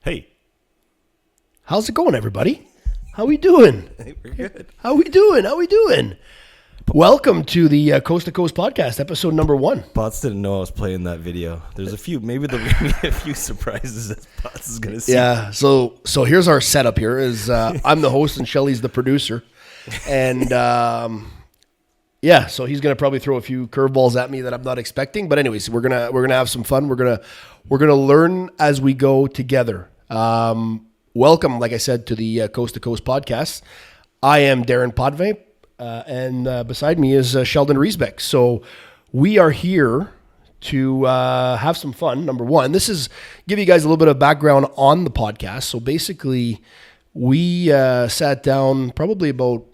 Hey. How's it going, everybody? How we doing? Hey, we're good. How we doing? Welcome to the Coast to Coast podcast, episode number 1. Bots didn't know I was playing that video. There's a few, maybe there'll be a few surprises that Bots is going to see. Yeah, so here's our setup here is I'm the host and Shelly's the producer. And yeah, so he's going to probably throw a few curveballs at me that I'm not expecting, but anyways, we're going to have some fun. We're going to learn as we go together. Welcome, like I said, to the Coast to Coast podcast. I am Darren Podve, and beside me is Sheldon Riesbeck. So we are here to have some fun. Number one, this is give you guys a little bit of background on the podcast. So basically, we sat down probably about,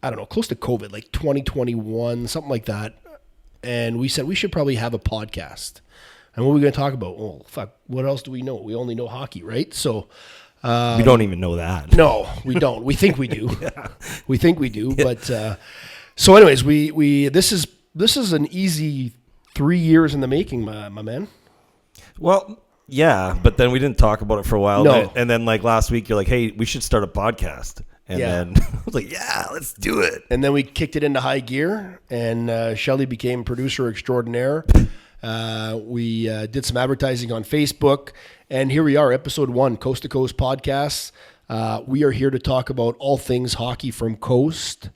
I don't know, close to COVID, like 2021, something like that. And we said we should probably have a podcast. And what are we going to talk about? Oh, fuck, what else do we know? We only know hockey, right? So we don't even know that. No, we don't. We think we do. Yeah. We think we do. Yeah. But so anyways, we this is an easy 3 years in the making, my man. Well, yeah, but then we didn't talk about it for a while. No. And then like last week, you're like, hey, we should start a podcast. And then I was like, yeah, let's do it. And then we kicked it into high gear, and Shelly became producer extraordinaire. We did some advertising on Facebook, and here we are, episode 1, Coast to Coast podcast. We are here to talk about all things hockey from coast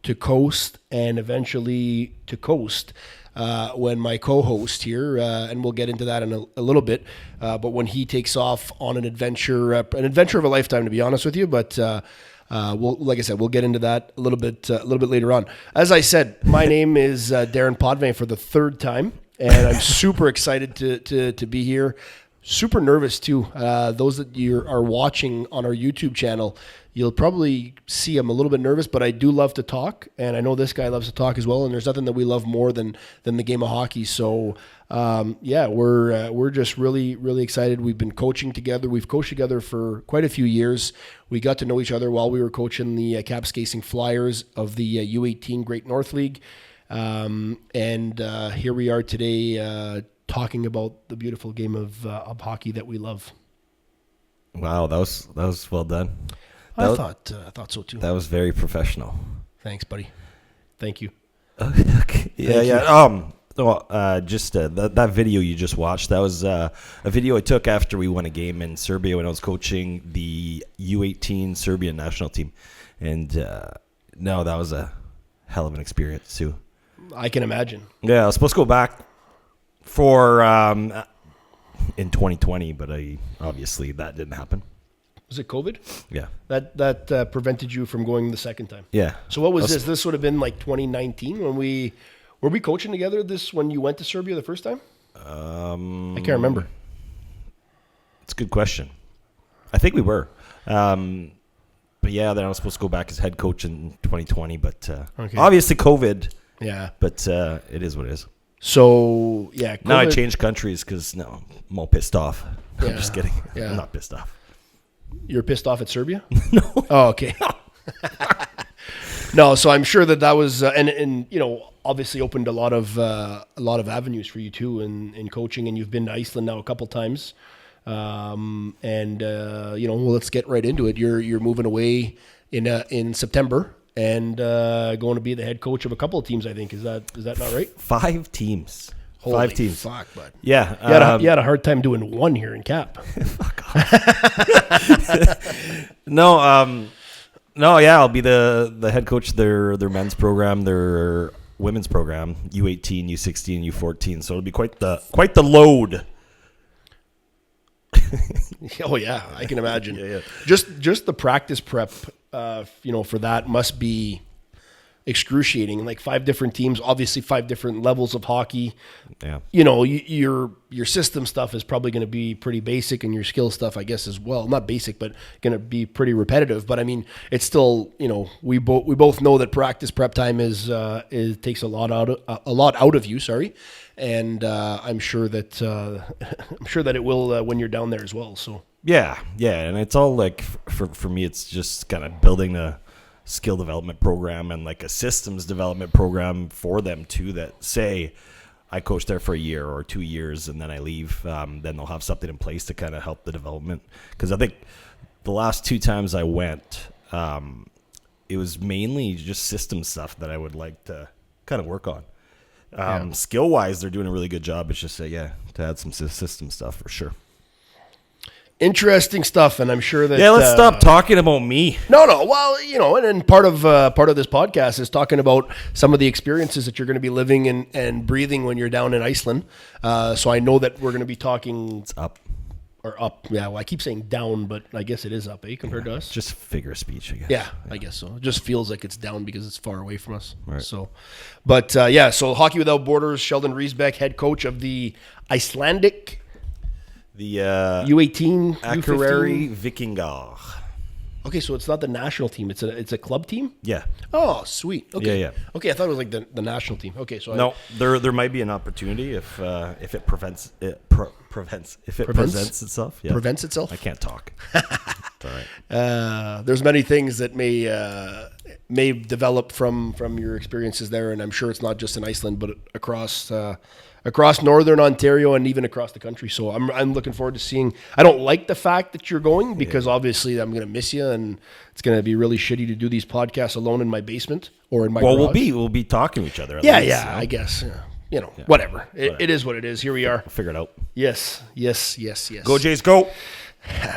to coast and eventually to coast. When my co-host here, and we'll get into that in a little bit, but when he takes off on an adventure of a lifetime, to be honest with you, but like I said, we'll get into that a little bit later on. As I said, my name is Darren Podve for the third time, and I'm super excited to be here. Super nervous too. Those that you are watching on our YouTube channel, you'll probably see I'm a little bit nervous, but I do love to talk, and I know this guy loves to talk as well. And there's nothing that we love more than the game of hockey. So yeah, we're just really excited. We've been coaching together. We've coached together for quite a few years. We got to know each other while we were coaching the Capscasing Flyers of the U18 Great North League, and here we are today. Talking about the beautiful game of hockey that we love. Wow, that was well done. I thought so too. That was very professional. Thanks, buddy. Thank you. Okay. Yeah. Well, just that video you just watched. That was a video I took after we won a game in Serbia when I was coaching the U18 Serbian national team, and no, that was a hell of an experience too. I can imagine. Yeah, I was supposed to go back for in 2020, but obviously that didn't happen. Was it COVID? Yeah. That prevented you from going the second time? Yeah. So what was this? This would have been like 2019 when were we coaching together when you went to Serbia the first time? I can't remember. It's a good question. I think we were. But yeah, then I was supposed to go back as head coach in 2020, but obviously COVID. Yeah. But it is what it is. So, yeah. COVID. Now I changed countries because I'm all pissed off. Yeah. I'm just kidding. Yeah. I'm not pissed off. You're pissed off at Serbia? No. Oh, okay. No, so I'm sure that was and obviously opened a lot of avenues for you too in coaching, and you've been to Iceland now a couple times, well, let's get right into it. You're moving away in September and going to be the head coach of a couple of teams. I think is that not right? 5 teams. Holy 5 teams. Fuck, bud. Yeah. You had a hard time doing one here in Cap. Fuck off. No, yeah, I'll be the head coach of their men's program, their women's program, U18, U16, U14. So it'll be quite the load. Oh yeah, I can imagine. Yeah. Just the practice prep, for that must be excruciating. Like 5 different teams, obviously 5 different levels of hockey. Yeah. Your system stuff is probably going to be pretty basic, and your skill stuff, I guess, as well. Not basic, but going to be pretty repetitive. But I mean, it's still, we both know that practice prep time it takes a lot out of you. Sorry, and I'm sure that it will when you're down there as well. So yeah, and it's all like for me, it's just kind of building a skill development program and like a systems development program for them too, that say I coach there for a year or 2 years and then I leave, then they'll have something in place to kind of help the development. Because I think the last 2 times I went, it was mainly just system stuff that I would like to kind of work on. Skill-wise, they're doing a really good job. It's just, to add some system stuff for sure. Interesting stuff, and I'm sure that... Yeah, let's stop talking about me. No. Well, and part of this podcast is talking about some of the experiences that you're going to be living and breathing when you're down in Iceland. So I know that we're going to be talking... It's up. Or up. Yeah, well, I keep saying down, but I guess it is up, compared to us? Just figure of speech, I guess. Yeah, I guess so. It just feels like it's down because it's far away from us. Right. So, but so Hockey Without Borders, Sheldon Riesbeck, head coach of the Icelandic... The U18, Akureyri Vikingar. Okay, so it's not the national team. It's a club team? Yeah. Oh, sweet. Okay. Yeah. Okay, I thought it was like the national team. Okay, so no, there might be an opportunity if it presents itself. Yeah. Prevents itself? I can't talk. It's all right. There's many things that may develop from your experiences there, and I'm sure it's not just in Iceland, but across northern Ontario and even across the country. So I'm looking forward to seeing. I don't like the fact that you're going because obviously I'm going to miss you, and it's going to be really shitty to do these podcasts alone in my basement or in my garage. We'll be talking to each other. Yeah, I guess. Whatever. It is what it is. Here we are. We'll figure it out. Yes. Go Jays, go.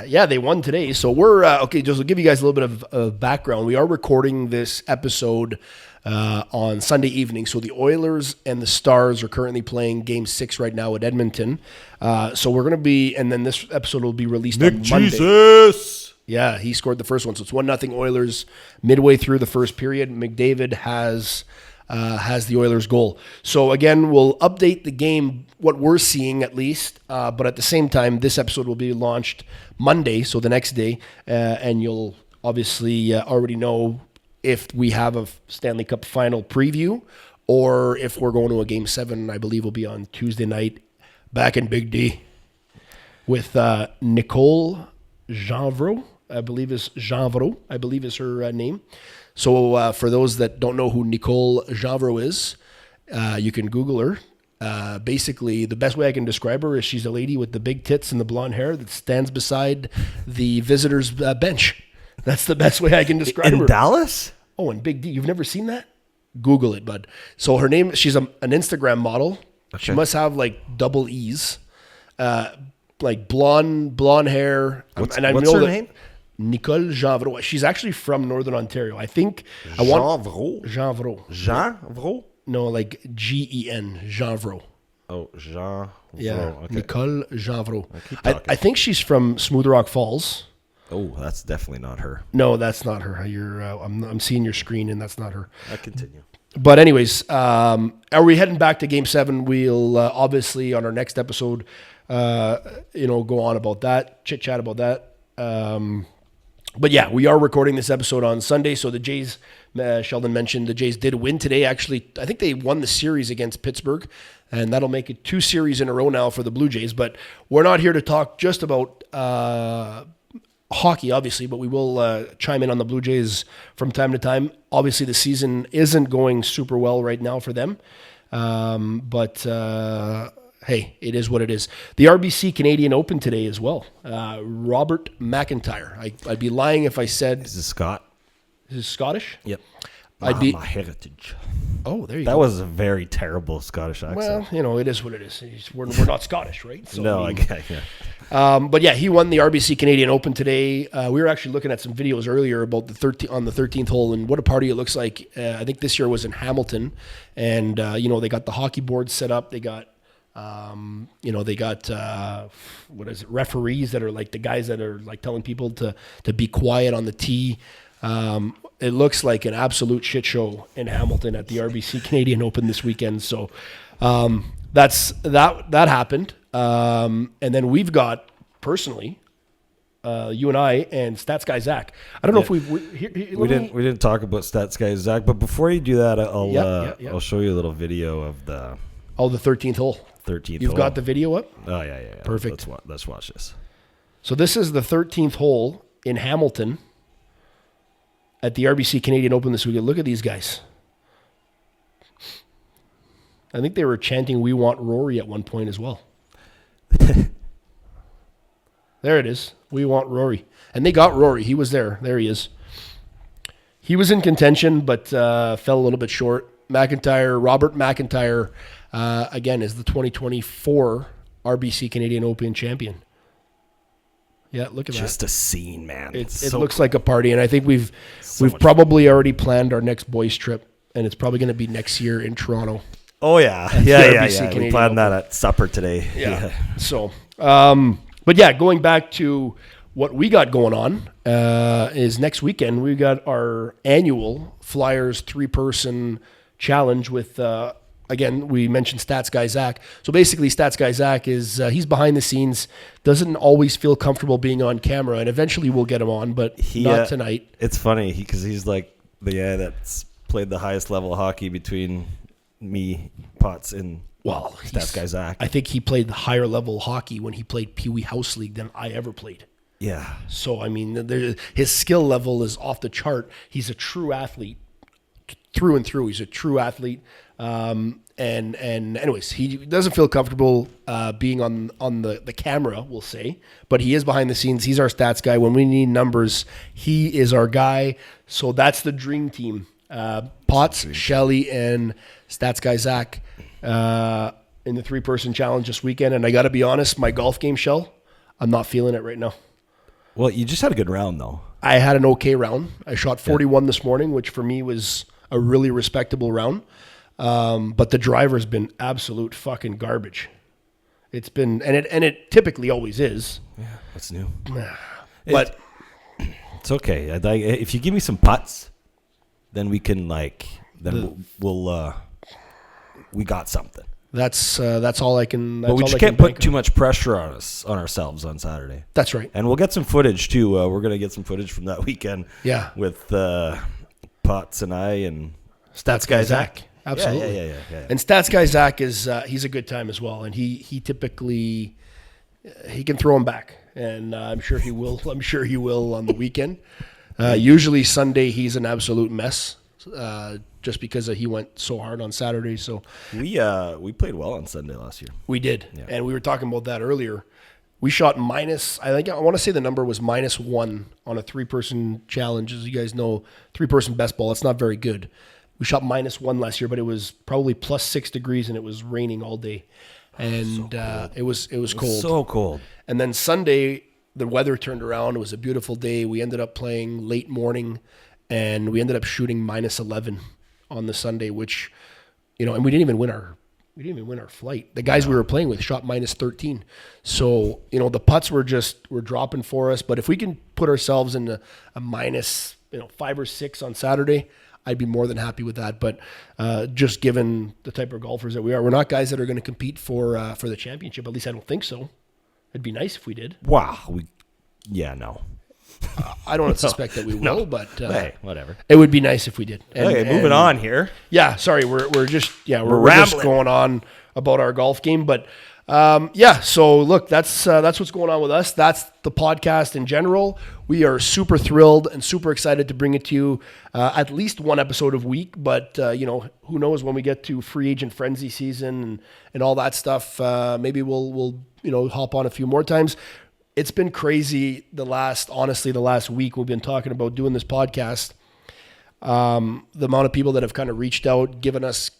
Yeah, they won today. So we're okay. Just to give you guys a little bit of background, we are recording this episode on Sunday evening. So the Oilers and the Stars are currently playing Game 6 right now at Edmonton. So we're going to be, and then this episode will be released on Monday. Jesus! Yeah, he scored the first one. So it's 1-0 Oilers midway through the first period. McDavid has the Oilers goal. So again, we'll update the game, what we're seeing at least. But at the same time, this episode will be launched Monday, so the next day. And you'll obviously already know if we have a Stanley Cup final preview or if we're going to a Game 7, I believe will be on Tuesday night back in Big D with Nicole Janvreau, I believe is her name. So for those that don't know who Nicole Janvreau is, you can Google her. Basically, the best way I can describe her is she's a lady with the big tits and the blonde hair that stands beside the visitors' bench. That's the best way I can describe her. In Dallas? Oh, in Big D. You've never seen that? Google it, bud. So her name, she's an Instagram model. Okay. She must have like double E's. Like blonde hair. What's her name? Nicole Janvreau. She's actually from Northern Ontario. I think. Janvreau? No, like Gen. Janvreau. Oh, Janvreau. Yeah, okay. Nicole Janvreau. I think she's from Smooth Rock Falls. Oh, that's definitely not her. No, that's not her. I'm seeing your screen, and that's not her. I continue. But anyways, are we heading back to Game 7? We'll obviously on our next episode, go on about that, chit chat about that. But yeah, we are recording this episode on Sunday. So the Jays, Sheldon mentioned, the Jays did win today. Actually, I think they won the series against Pittsburgh, and that'll make it 2 series in a row now for the Blue Jays. But we're not here to talk just about hockey, obviously, but we will chime in on the Blue Jays from time to time. Obviously, the season isn't going super well right now for them, but hey, it is what it is. The RBC Canadian Open today as well. Robert McIntyre. I'd be lying if I said... Is this Scott? Is this Scottish? Yep. My heritage. Oh, there you go. That was a very terrible Scottish accent. Well, it is what it is. We're not Scottish, right? So, no, I get it. But yeah, he won the RBC Canadian Open today. We were actually looking at some videos earlier about the 13th hole and what a party it looks like. I think this year was in Hamilton, and they got the hockey board set up. They got referees that are like the guys that are like telling people to be quiet on the tee. It looks like an absolute shit show in Hamilton at the RBC Canadian Open this weekend. So that happened. And then we've got personally, you and I and Stats Guy Zach. I don't know if we didn't talk about Stats Guy Zach, but before you do that, I'll show you a little video of the 13th hole. 13th. You've got the video up? Oh yeah. Perfect. Let's watch this. So this is the 13th hole in Hamilton at the RBC Canadian Open this weekend. Look at these guys. I think they were chanting "We want Rory" at one point as well. There it is. We want Rory. And they got Rory. He was there. There he is. He was in contention, but fell a little bit short. Robert McIntyre, again, is the 2024 RBC Canadian Open champion. Yeah, look at that. Just a scene, man. It looks like a party, and I think we've probably already planned our next boys trip, and it's probably going to be next year in Toronto. Oh, yeah. Yeah. We planned that at supper today. Yeah. So, but yeah, going back to what we got going on is next weekend we got our annual Flyers 3-person challenge with, again, we mentioned Stats Guy Zach. So basically Stats Guy Zach is, he's behind the scenes, doesn't always feel comfortable being on camera, and eventually we'll get him on, but not tonight. It's funny because he's like the guy that's played the highest level of hockey between me, Potts, and Stats Guy Zach. I think he played the higher level hockey when he played Pee Wee House League than I ever played. Yeah. So, I mean, his skill level is off the chart. He's a true athlete through and through. He's a true athlete. And anyways, he doesn't feel comfortable being on the camera, we'll say. But he is behind the scenes. He's our stats guy. When we need numbers, he is our guy. So that's the dream team. Potts, Shelley, and Stats Guy Zach in the 3-person challenge this weekend. And I got to be honest, my golf game, Shell, I'm not feeling it right now. Well, you just had a good round, though. I had an okay round. I shot 41 this morning, which for me was a really respectable round. But the driver's been absolute fucking garbage. It's been, and it typically always is. Yeah, that's new. But it's okay. If you give me some putts, then we can we'll we got something. That's all I can. But we just can't put too much pressure on ourselves on Saturday. That's right. And we'll get some footage too. We're gonna get some footage from that weekend. Yeah. With Potts and I and Stats Guy Zach. Absolutely. Yeah. And Stats Guy Zach is he's a good time as well, and he typically he can throw him back, and I'm sure he will. I'm sure he will on the weekend. Usually Sunday he's an absolute mess. Just because he went so hard on Saturday. So we played well on Sunday last year. We did, and we were talking about that earlier. We shot I want to say the number was -1 on a 3-person challenge. As you guys know, 3-person best ball, it's not very good. We shot -1 last year, but it was probably +6 degrees and it was raining all day, and it was cold. So cold. And then Sunday, the weather turned around. It was a beautiful day. We ended up playing late morning, and we ended up shooting -11 on the Sunday, which, and we didn't even win our flight. The guys we were playing with shot -13. So, the putts were dropping for us. But if we can put ourselves in a -5 or 6 on Saturday, I'd be more than happy with that. But just given the type of golfers that we are, we're not guys that are going to compete for the championship. At least I don't think so. It'd be nice if we did. Wow. No. I don't suspect that we will, but hey, whatever. It would be nice if we did. Moving on here. Yeah, sorry, we're just going on about our golf game, but so look, that's what's going on with us. That's the podcast in general. We are super thrilled and super excited to bring it to you at least one episode a week, but who knows when we get to free agent frenzy season and all that stuff, maybe we'll hop on a few more times. It's been crazy the last week we've been talking about doing this podcast. The amount of people that have kind of reached out, given us,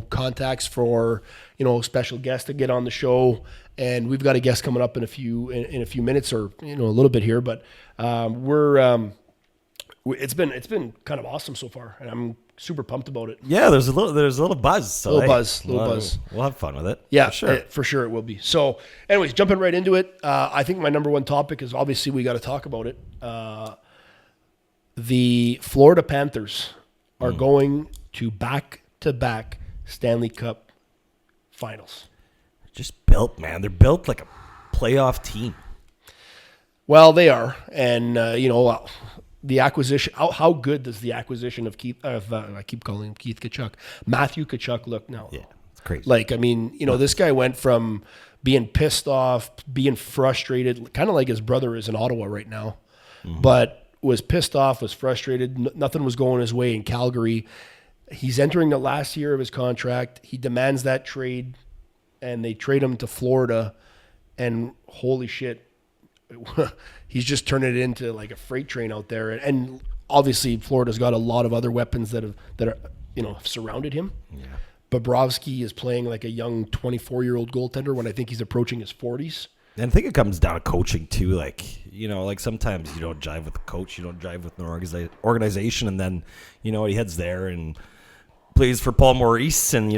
contacts for, special guests to get on the show. And we've got a guest coming up in a few minutes or, a little bit here, but it's been kind of awesome so far, and I'm super pumped about it. Yeah, there's a little buzz. So little buzz. We'll have fun with it. Yeah, for sure it will be. So, anyways, jumping right into it. I think my number one topic is obviously we got to talk about it. The Florida Panthers are going to back-to-back Stanley Cup finals. Just built, man. They're built like a playoff team. Well, they are, and the acquisition. How good does the acquisition of I keep calling him Keith Tkachuk, Matthew Tkachuk look now? Yeah, it's crazy. This guy went from being pissed off, being frustrated, kind of like his brother is in Ottawa right now, but was pissed off, was frustrated. Nothing was going his way in Calgary. He's entering the last year of his contract. He demands that trade, and they trade him to Florida. And holy shit, he's just turning it into like a freight train out there. And obviously, Florida's got a lot of other weapons that are have surrounded him. Yeah. Bobrovsky is playing like a young 24-year-old goaltender when I think he's approaching his 40s. And I think it comes down to coaching too. Like, like sometimes you don't jive with the coach, you don't jive with an organization, and then, he heads there and plays for Paul Maurice, and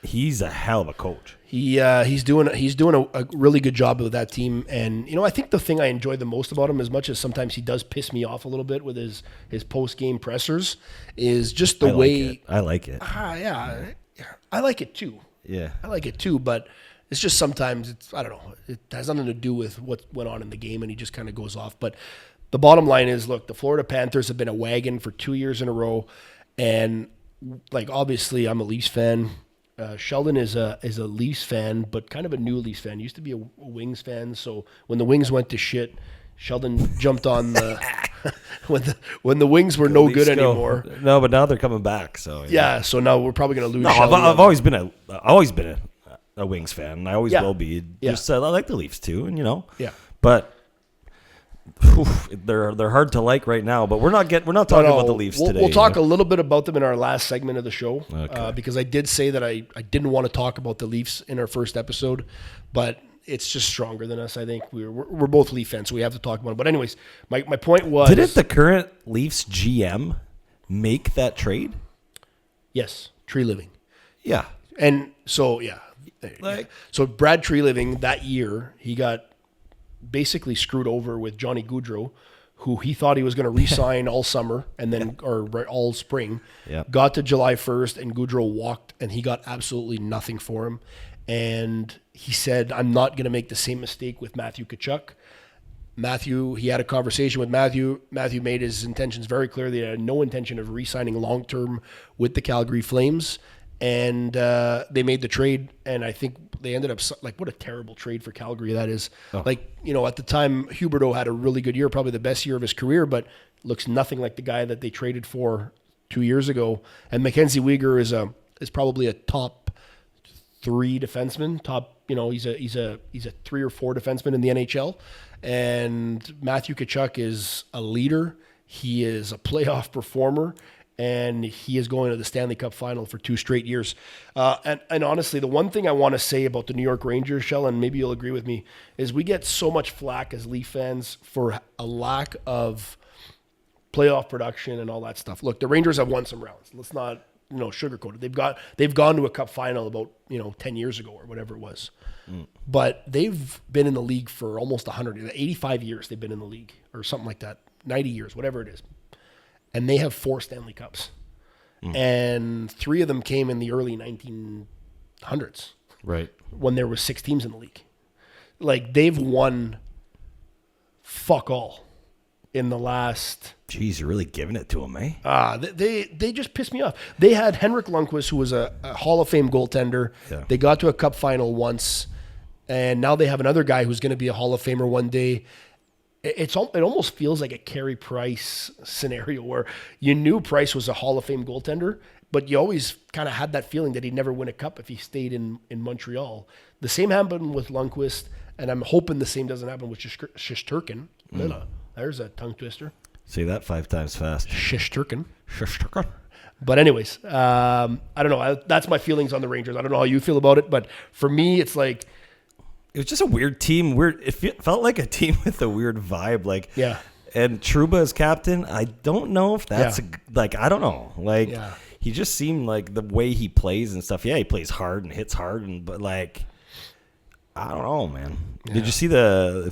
he's a hell of a coach. He's doing a really good job with that team, and I think the thing I enjoy the most about him, as much as sometimes he does piss me off a little bit with his post game pressers, is just the way I like it. Yeah, I like it too. Yeah, I like it too, but it's just sometimes I don't know. It has nothing to do with what went on in the game, and he just kind of goes off. But the bottom line is, look, the Florida Panthers have been a wagon for 2 years in a row, and obviously I'm a Leafs fan. Sheldon is a Leafs fan, but kind of a new Leafs fan. Used to be a Wings fan, so when the Wings went to shit, Sheldon jumped on the when the Wings were no good anymore. No, but now they're coming back. So yeah, so now we're probably going to lose. No, Sheldon. I've always been a Wings fan, and I always will be. Just I like the Leafs too, and but. They're hard to like right now, but we're not talking about the Leafs today. We'll talk a little bit about them in our last segment of the show, because I did say that I didn't want to talk about the Leafs in our first episode, but it's just stronger than us. I think we're both Leaf fans, so we have to talk about it. But anyways, my point was, didn't the current Leafs GM make that trade? Yes, Tree Living. Yeah, and so so Brad Tree Living that year he got basically screwed over with Johnny Gaudreau, who he thought he was going to re-sign all summer and then or all spring. Yep. Got to July 1st and Gaudreau walked, and he got absolutely nothing for him. And he said, I'm not going to make the same mistake with Matthew Tkachuk. He had a conversation with Matthew. Matthew made his intentions very clear. They had no intention of re-signing long-term with the Calgary Flames. And they made the trade, and I think they ended up what a terrible trade for Calgary that is. Oh. At the time, Huberdeau had a really good year, probably the best year of his career, but looks nothing like the guy that they traded for 2 years ago. And Mackenzie Weegar is probably a top 3 defenseman. He's a 3 or 4 defenseman in the NHL. And Matthew Tkachuk is a leader. He is a playoff performer. And he is going to the Stanley Cup final for 2 straight years. And honestly, the one thing I want to say about the New York Rangers, Shell, and maybe you'll agree with me, is we get so much flack as Leaf fans for a lack of playoff production and all that stuff. Look, the Rangers have won some rounds. Let's not sugarcoat it. They've gone to a Cup final about 10 years ago or whatever it was. But they've been in the league for almost 85 years. They've been in the league or something like that, 90 years, whatever it is. And they have 4 Stanley Cups. And 3 of them came in the early 1900s. Right. When there were 6 teams in the league. They've won fuck all in the last... Jeez, you're really giving it to them, eh? They just pissed me off. They had Henrik Lundqvist, who was a Hall of Fame goaltender. Yeah. They got to a Cup final once. And now they have another guy who's going to be a Hall of Famer one day. It almost feels like a Carey Price scenario where you knew Price was a Hall of Fame goaltender, but you always kind of had that feeling that he'd never win a cup if he stayed in Montreal. The same happened with Lundqvist, and I'm hoping the same doesn't happen with Shesterkin. There's a tongue twister. Say that 5 times fast. Shesterkin. But anyways, I don't know. That's my feelings on the Rangers. I don't know how you feel about it, but for me, it's like... It was just a weird team. It felt like a team with a weird vibe. Yeah. And Trouba as captain, I don't know if that's I don't know. He just seemed like the way he plays and stuff. Yeah, he plays hard and hits hard, but I don't know, man. Yeah. Did you see the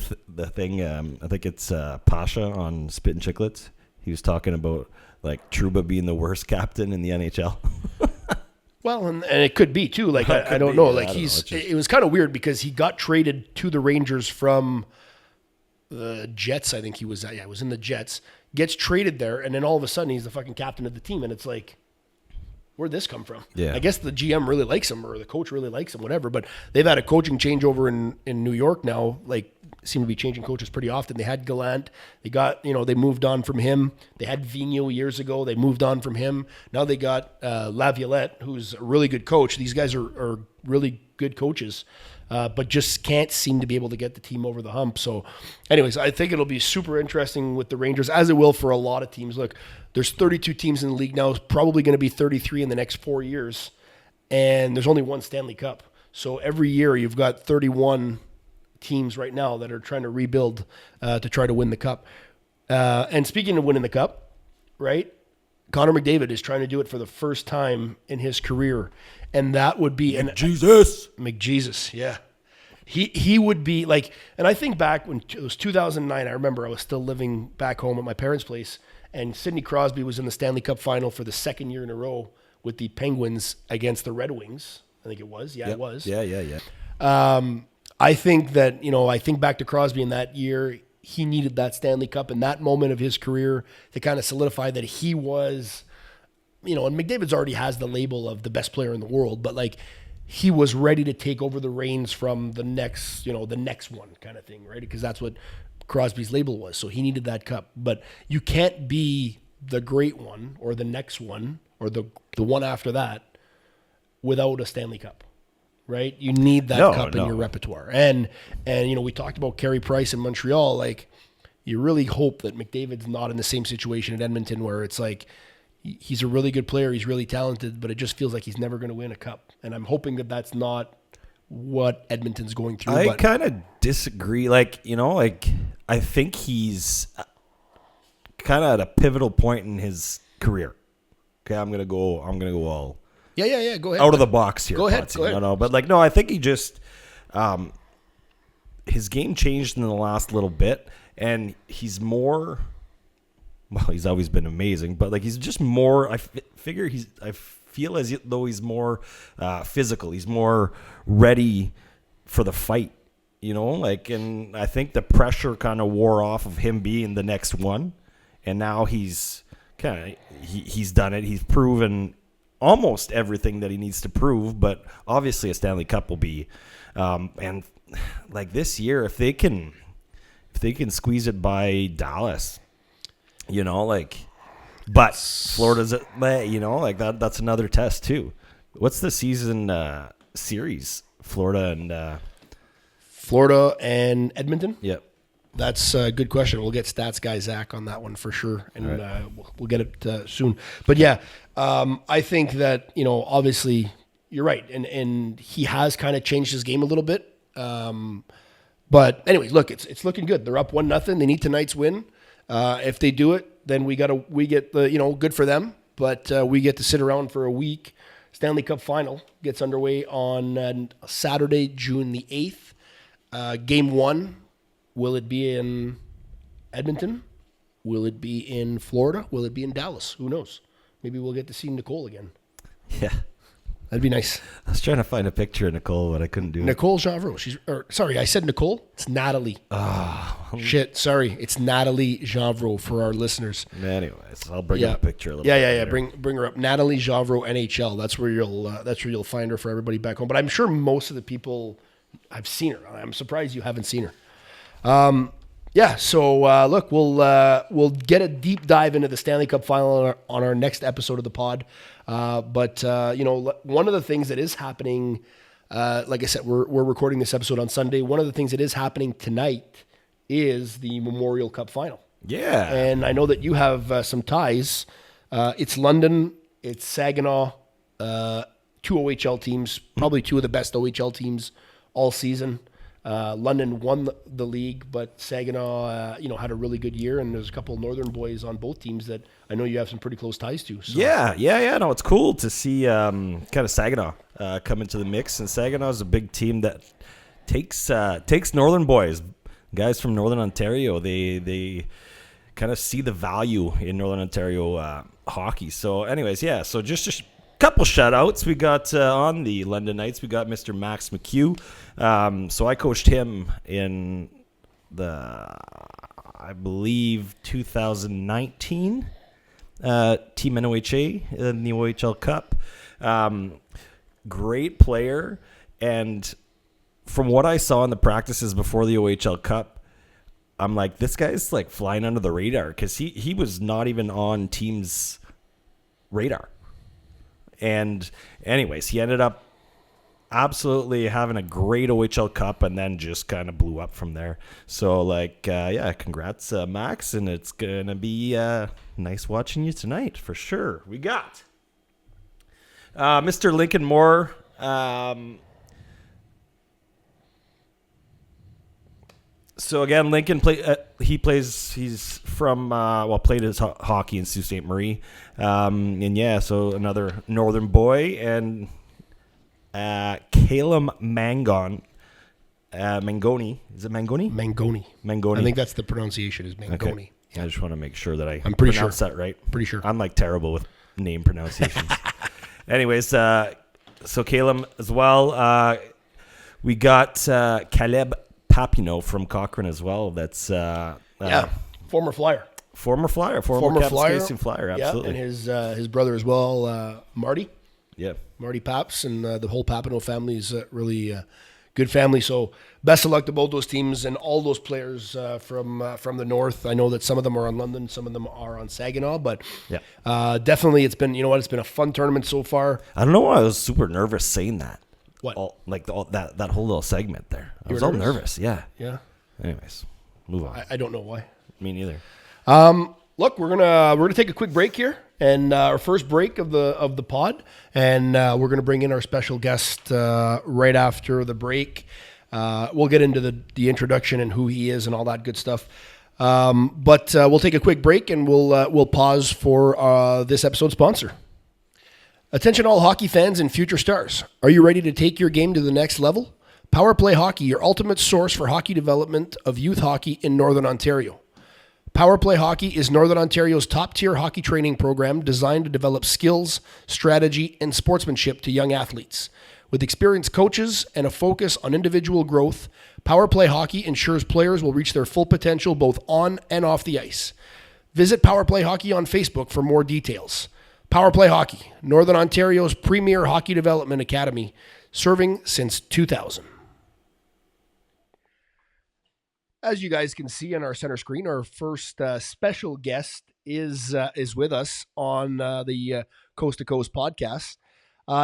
thing? I think it's Pasha on Spittin' Chicklets. He was talking about Trouba being the worst captain in the NHL. Well, and it could be too. I don't know. It was kind of weird because he got traded to the Rangers from the Jets. I think he was. Yeah, it was in the Jets. Gets traded there, and then all of a sudden he's the fucking captain of the team, and it's like, where'd this come from? Yeah. I guess the GM really likes him or the coach really likes him, whatever. But they've had a coaching changeover in New York now. Like, seem to be changing coaches pretty often. They had Gallant. They got, they moved on from him. They had Vigneault years ago. They moved on from him. Now they got Laviolette, who's a really good coach. These guys are really good coaches. But just can't seem to be able to get the team over the hump. So anyways, I think it'll be super interesting with the Rangers, as it will for a lot of teams. Look, there's 32 teams in the league now. It's probably going to be 33 in the next 4 years. And there's only one Stanley Cup. So every year you've got 31 teams right now that are trying to rebuild to try to win the Cup. And speaking of winning the Cup, right, Connor McDavid is trying to do it for the first time in his career. And that would be McJesus, yeah. He would be like, and I think back when it was 2009, I remember I was still living back home at my parents' place, and Sidney Crosby was in the Stanley Cup final for the second year in a row with the Penguins against the Red Wings. I think it was. Yeah, It was. Yeah. I think that, I think back to Crosby in that year, he needed that Stanley Cup in that moment of his career to kind of solidify that he was, and McDavid's already has the label of the best player in the world, but like he was ready to take over the reins from the next, the next one kind of thing, right? Because that's what Crosby's label was. So he needed that cup. But you can't be the great one or the next one or the one after that without a Stanley Cup, right? You need that cup in your repertoire. And we talked about Carey Price in Montreal. Like, you really hope that McDavid's not in the same situation in Edmonton where it's like, he's a really good player. He's really talented, but it just feels like he's never going to win a cup. And I'm hoping that that's not what Edmonton's going through. I kind of disagree. I think he's kind of at a pivotal point in his career. Okay, I'm gonna go all. Yeah. Go ahead. Out of the box here. Go ahead. No, but I think he just his game changed in the last little bit, and he's more. Well, he's always been amazing, but he's just more. I feel as though he's more physical. He's more ready for the fight, and I think the pressure kind of wore off of him being the next one, and now he's he's done it. He's proven almost everything that he needs to prove, but obviously a Stanley Cup will be, and this year if they can squeeze it by Dallas. But Florida's, that's another test too. What's the season series? Florida and Edmonton? Yep. That's a good question. We'll get stats guy Zach on that one for sure, and right. We'll get it soon. But yeah, I think that, obviously you're right, and he has kind of changed his game a little bit. But anyways, look, it's looking good. They're up 1-0. They need tonight's win. If they do it, then we get the, good for them, but we get to sit around for a week. Stanley Cup final gets underway on Saturday, June the 8th. Game 1, will it be in Edmonton? Will it be in Florida? Will it be in Dallas? Who knows? Maybe we'll get to see Nicole again. Yeah. That'd be nice. I was trying to find a picture of Nicole, but I couldn't do it. Nicole Janvreau. Sorry, I said Nicole. It's Natalie. Oh. Shit, sorry. It's Natalie Janvreau for our listeners. Anyways, I'll bring up a picture a little bit. Yeah. Bring her up. Natalie Janvreau, NHL. That's where you'll find her for everybody back home. But I'm sure most of the people have seen her. I'm surprised you haven't seen her. So look, we'll get a deep dive into the Stanley Cup final on our next episode of the pod. But one of the things that is happening, like I said, we're recording this episode on Sunday. One of the things that is happening tonight is the Memorial Cup final. Yeah. And I know that you have some ties. It's London, it's Saginaw, two OHL teams, probably two of the best OHL teams all season. London won the league, but Saginaw, had a really good year, and there's a couple of Northern boys on both teams that I know you have some pretty close ties to. So. Yeah. No, it's cool to see kind of Saginaw come into the mix, and Saginaw is a big team that takes Northern boys, guys from Northern Ontario. They kind of see the value in Northern Ontario hockey. So, anyways, so just a couple shout-outs. We got on the London Knights, we got Mr. Max McHugh. So I coached him in I believe 2019. Team NOHA in the OHL Cup. Great player, and from what I saw in the practices before the OHL Cup, I'm like, this guy's like flying under the radar because he was not even on teams' radar. And anyways, he ended up absolutely having a great OHL Cup and then just kind of blew up from there. So, congrats, Max, and it's going to be nice watching you tonight for sure. We got Mr. Lincoln Moore. So again, Lincoln he's from played his hockey in Sault Ste. Marie, so another northern boy, and Calum Mangoni. Is it Mangoni? Mangoni. I think that's the pronunciation is Mangoni. Okay. Yeah. I just want to make sure that I'm pretty pronounce that right. Pretty sure. I'm like terrible with name pronunciations. Anyways, so Calum as well. We got Caleb Papineau from Cochrane as well. That's former Flyer. Former Kapuskasing Flyer, absolutely. Yeah, and his brother as well, Marty. Yeah. Marty Paps, and the whole Papineau family is really good family. So best of luck to both those teams and all those players from the north. I know that some of them are on London, some of them are on Saginaw, but definitely it's been a fun tournament so far. I don't know why I was super nervous saying that. What? That whole little segment there. I was all nervous. Yeah. Yeah. Anyways, move on. I don't know why. Me neither. Look, we're gonna take a quick break here, and our first break of the pod, and we're gonna bring in our special guest right after the break. We'll get into the introduction and who he is and all that good stuff. But we'll take a quick break, and we'll pause for this episode's sponsor. Attention all hockey fans and future stars. Are you ready to take your game to the next level? Power Play Hockey, your ultimate source for hockey development of youth hockey in Northern Ontario. Power Play Hockey is Northern Ontario's top-tier hockey training program designed to develop skills, strategy, and sportsmanship to young athletes. With experienced coaches and a focus on individual growth, Power Play Hockey ensures players will reach their full potential both on and off the ice. Visit Power Play Hockey on Facebook for more details. Power Play Hockey, Northern Ontario's premier hockey development academy, serving since 2000. As you guys can see on our center screen, our first special guest is with us on the Coast to Coast podcast.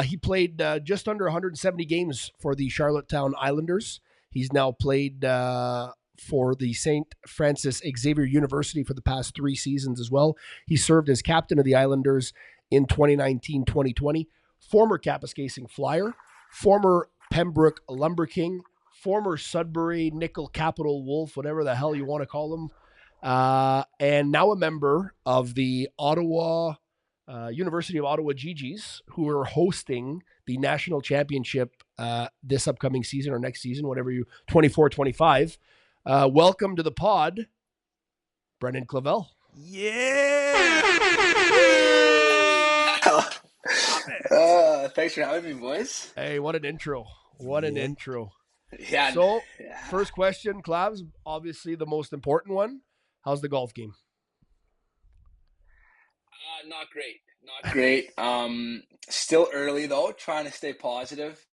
He played just under 170 games for the Charlottetown Islanders. He's now played for the St. Francis Xavier University for the past 3 seasons as well. He served as captain of the Islanders in 2019-2020, former Kapuskasing Flyer, former Pembroke Lumber King, former Sudbury Nickel Capital Wolf, whatever the hell you want to call them, and now a member of the Ottawa University of Ottawa GGs, who are hosting the national championship this upcoming season or next season, whatever 24-25. Welcome to the pod, Brendon Clavelle. Yeah. Thanks for having me, boys. Hey, what an intro. What an intro. Yeah. So, first question, Clavs, obviously the most important one. How's the golf game? Not great. Still early though, trying to stay positive.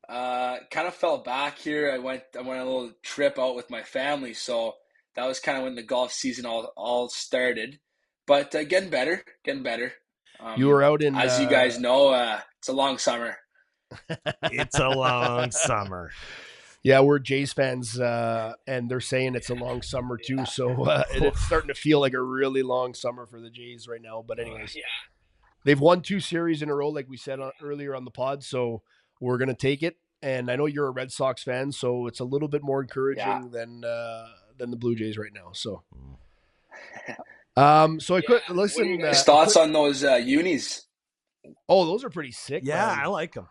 Kind of fell back here. I went on a little trip out with my family, so that was kind of when the golf season all started. But getting better. You were out in, as you guys know, it's a long summer. It's a long summer. Yeah, we're Jays fans, and they're saying it's a long summer too. Yeah. So it's starting to feel like a really long summer for the Jays right now. But anyways, they've won 2 series in a row, like we said earlier on the pod. So we're gonna take it. And I know you're a Red Sox fan, so it's a little bit more encouraging than the Blue Jays right now. So, I could listen. What are your thoughts on those unis? Oh, those are pretty sick. Yeah, man. I like them.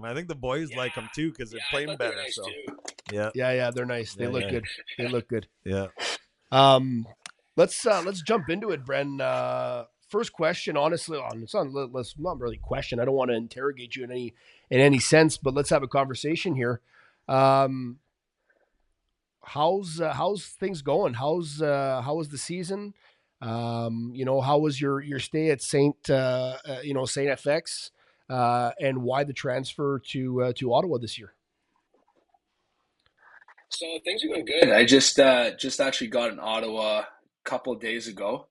I think the boys like them too because they're playing better. Nice so, too. Yeah, they're nice. They look good. They look good. Yeah. Let's jump into it, Bren. First question, honestly, it's not really a question. I don't want to interrogate you in any sense, but let's have a conversation here. How's things going? How was the season? How was your stay at Saint FX, and why the transfer to Ottawa this year? So things are going good. I just actually got in Ottawa a couple of days ago.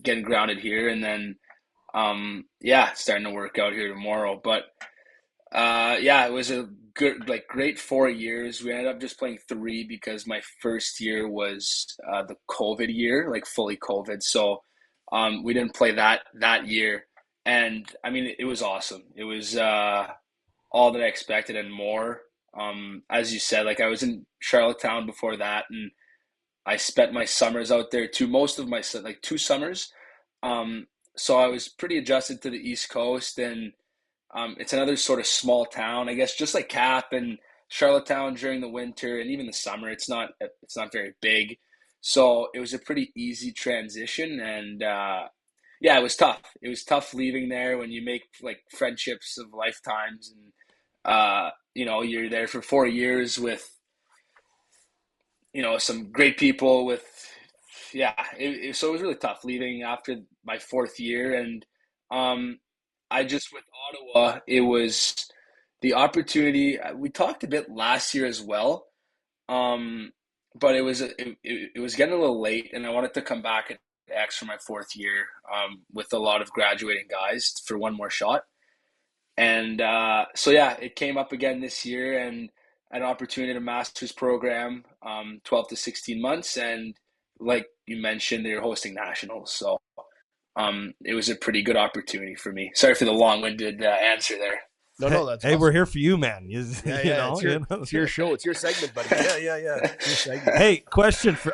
Getting grounded here, and then yeah, starting to work out here tomorrow. But yeah, it was a good, like, great 4 years. We ended up just playing three because my first year was the COVID year, like fully COVID. So we didn't play that year, and I mean it was awesome. It was all that I expected and more. As you said, like, I was in Charlottetown before that, and I spent my summers out there too. Most of my like 2 summers. Um, so I was pretty adjusted to the East Coast, and it's another sort of small town, I guess, just like Cap and Charlottetown during the winter and even the summer. It's not very big, so it was a pretty easy transition. And yeah, it was tough. It was tough leaving there when you make like friendships of lifetimes, and you're there for 4 years with some great people. With Yeah, so it was really tough leaving after my fourth year. And um, I just, with Ottawa, it was the opportunity. We talked a bit last year as well, um, but it was getting a little late, and I wanted to come back at X for my fourth year, with a lot of graduating guys for one more shot. And so yeah, it came up again this year, and an opportunity to master's program, 12 to 16 months, and like you mentioned, they're hosting nationals, so it was a pretty good opportunity for me. Sorry for the long-winded answer there. No, Hey, no, that's hey, we're awesome. here for you, man. Yeah, You yeah, know, you know. it's your show, it's your segment, buddy. Yeah, yeah, yeah. It's your segment. Hey,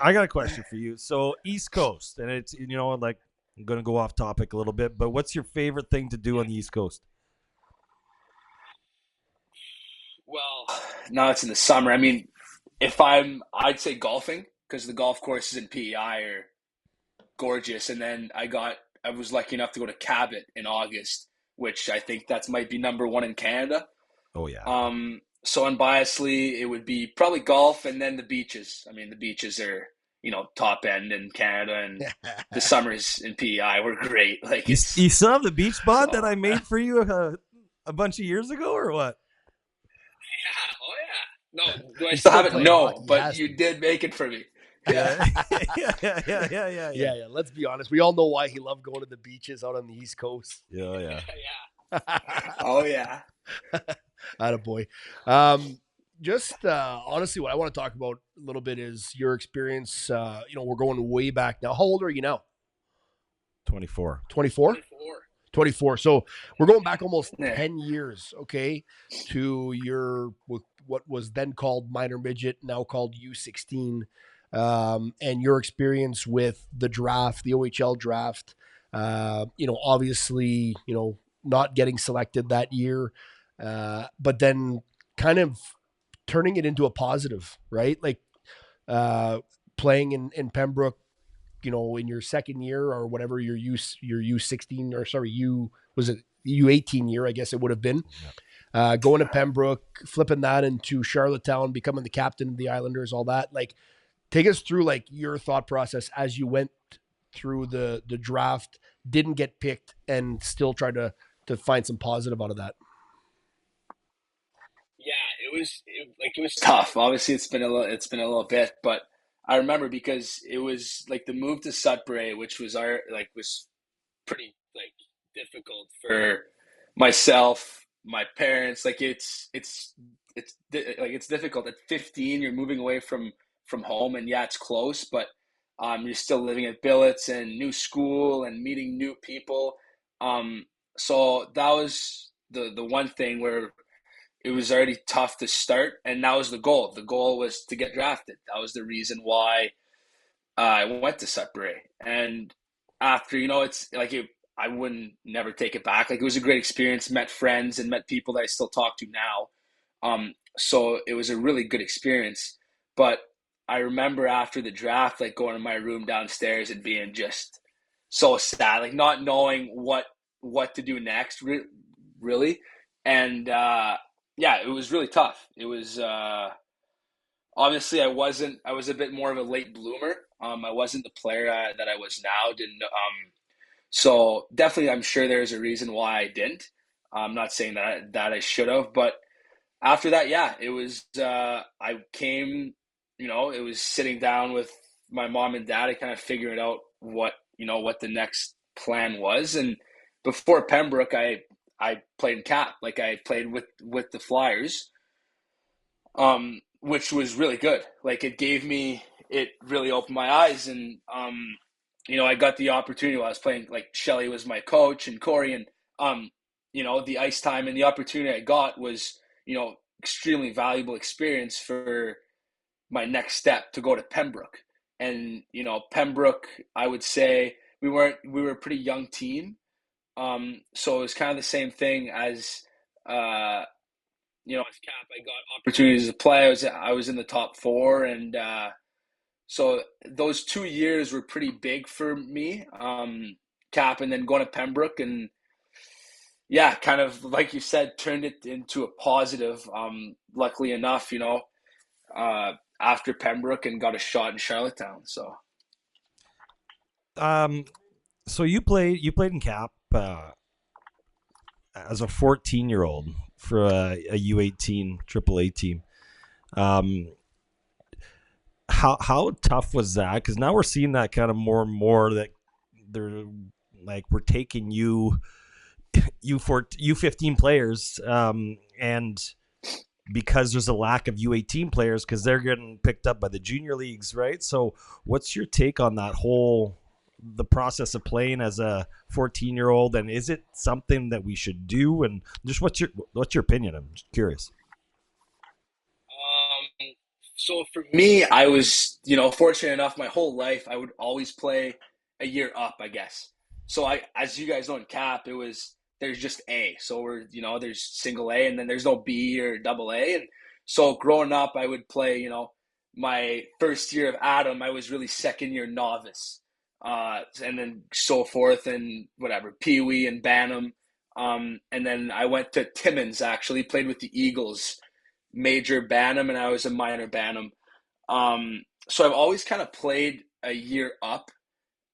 I got a question for you. So East Coast, and it's, like, I'm gonna go off topic a little bit, but what's your favorite thing to do on the East Coast? Well, now it's in the summer. I mean, I'd say golfing, because the golf courses in PEI are gorgeous. And then I was lucky enough to go to Cabot in August, which I think that's might be number one in Canada. Oh yeah. So unbiasedly, it would be probably golf, and then the beaches. I mean, the beaches are, top end in Canada, and the summers in PEI were great. Like, You it's still have the beach spot that so I made for you a bunch of years ago, or what? yeah, oh yeah. No, do I He's still still have it? playing No, hockey. He but has you to. did make it for me. Yeah, yeah, yeah, yeah, yeah, yeah, yeah, Yeah, yeah. Let's be honest. We all know why he loved going to the beaches out on the East Coast. yeah, yeah. Oh yeah. Attaboy. Just honestly, what I want to talk about a little bit is your experience. We're going way back now. How old are you now? 24. 24? 24. 24. So we're going back almost Yeah. 10 years, okay, to what was then called minor midget, now called U16, and your experience with the draft, the OHL draft. Obviously, not getting selected that year, but then kind of turning it into a positive, right? Like uh, playing in Pembroke, in your second year or whatever your U16, or sorry, was it U18 year, I guess it would have been. Going to Pembroke, flipping that into Charlottetown, becoming the captain of the Islanders, all that. Like, take us through like your thought process as you went through the draft, didn't get picked, and still tried to find some positive out of that. Yeah, it was tough. Obviously, it's been a little bit, but I remember because it was like the move to Sudbury, which was was pretty, like, difficult for myself, my parents. Like, it's difficult at 15. You're moving away from home, and yeah, it's close, but you're still living at billets and new school and meeting new people. So that was the one thing where it was already tough to start, and that was the goal. The goal was to get drafted. That was the reason why I went to Sudbury. And after, it's like I wouldn't never take it back. Like, it was a great experience. Met friends and met people that I still talk to now. So it was a really good experience. But I remember after the draft, like, going to my room downstairs and being just so sad, like not knowing what to do next, really. And yeah, it was really tough. It was obviously I was a bit more of a late bloomer. I wasn't the player that I was now. Didn't So definitely, I'm sure there's a reason why I didn't. I'm not saying that I should have, but after that, yeah, it was. I came, it was sitting down with my mom and dad and kind of figuring out what the next plan was. And before Pembroke, I played in cap, like I played with the Flyers, which was really good. Like it really opened my eyes, and I got the opportunity while I was playing. Like Shelly was my coach, and Corey, and the ice time and the opportunity I got was, extremely valuable experience for my next step to go to Pembroke. And Pembroke, I would say we were a pretty young team, so it was kind of the same thing as as cap. I got opportunities to play. I was in the top four, and so those 2 years were pretty big for me. Cap, and then going to Pembroke, and yeah, kind of like you said, turned it into a positive. Luckily enough, after Pembroke, and got a shot in Charlottetown. So Um, so you played in cap as a 14-year-old for a U18 AAA team. Um, how tough was that? Because now we're seeing that kind of more and more that they're like we're taking U15 players, and because there's a lack of U18 players because they're getting picked up by the junior leagues, right? So, what's your take on that whole the process of playing as a 14-year-old, and is it something that we should do? And just what's your opinion? I'm just curious. so for me, I was, fortunate enough my whole life I would always play a year up, I guess. So as you guys know in cap, there's just A. So there's single A, and then there's no B or double A. And so growing up, I would play, my first year of Adam, I was really second year novice. And then so forth and whatever, Pee Wee and Bantam. And then I went to Timmins, actually, played with the Eagles, major Bantam, and I was a minor Bantam. So I've always kind of played a year up.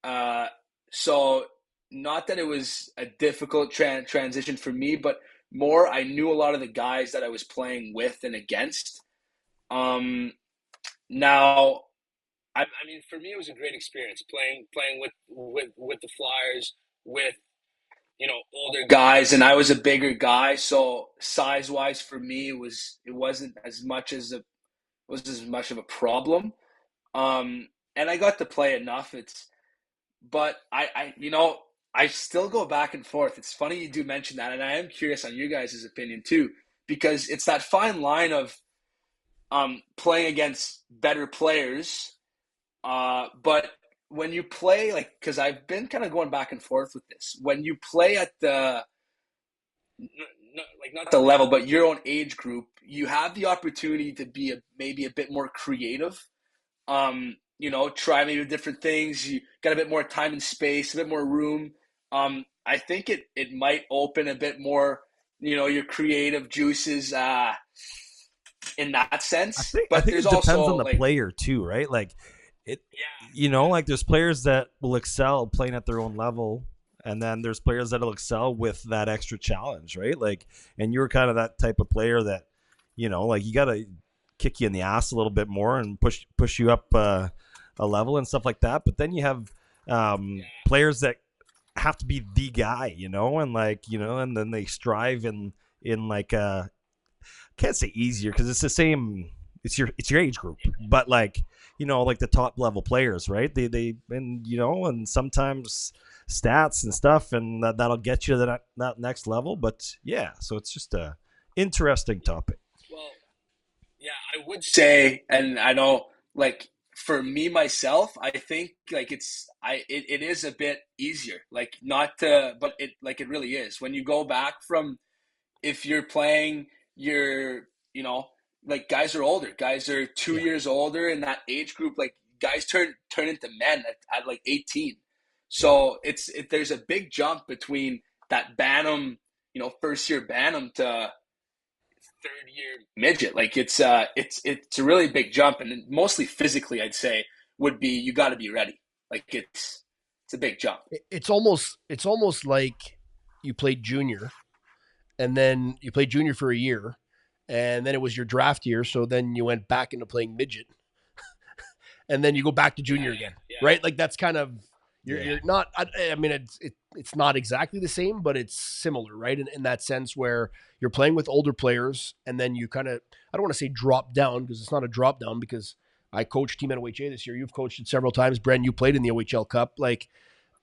Uh, so not that it was a difficult transition for me, but more I knew a lot of the guys that I was playing with and against. Um, Now, I mean, for me, it was a great experience playing with the Flyers, with older guys, and I was a bigger guy, so size wise for me it wasn't as much as a was as much of a problem. And I got to play enough. But I still go back and forth. It's funny you do mention that, and I am curious on you guys' opinion too, because it's that fine line of playing against better players, but when you play, like, because I've been kind of going back and forth with this, when you play at the like not the level, but your own age group, you have the opportunity to be maybe a bit more creative. Try maybe different things. You got a bit more time and space, a bit more room. I think it might open a bit more, your creative juices in that I sense. think I But think there's it depends also on the like, player too, right? Like it, yeah, like there's players that will excel playing at their own level, and then there's players that'll excel with that extra challenge, right? Like, and you're kind of that type of player that, like you got to kick you in the ass a little bit more and push you up a level and stuff like that. But then you have players that have to be the guy, and like and then they strive in like can't say easier because it's the same. It's your age group, but like like the top level players, right? They and and sometimes stats and stuff, and that'll get you to that next level. But yeah, so it's just a interesting topic. well, yeah, I would say, and I know, like, for me myself, I think like it is a bit easier, like not to, but it really is when you go back from, if you're playing your, like, guys are older, guys are two Yeah, years older in that age group, like guys turn into men at like 18. yeah, So there's a big jump between that Bantam, first year Bantam to third year midget. Like it's a really big jump, and mostly physically, I'd say. would be you got to be ready. Like it's a big jump. It's almost like you played junior, and then you played junior for a year, and then it was your draft year, so then you went back into playing midget, and then you go back to junior again, right? Like that's kind of you're not. I mean, it's not exactly the same, but it's similar, right? In that sense, where you're playing with older players, and then you kind of I don't want to say drop down because it's not a drop down because I coached Team NOHA this year. You've coached it several times, Bren. You played in the OHL Cup.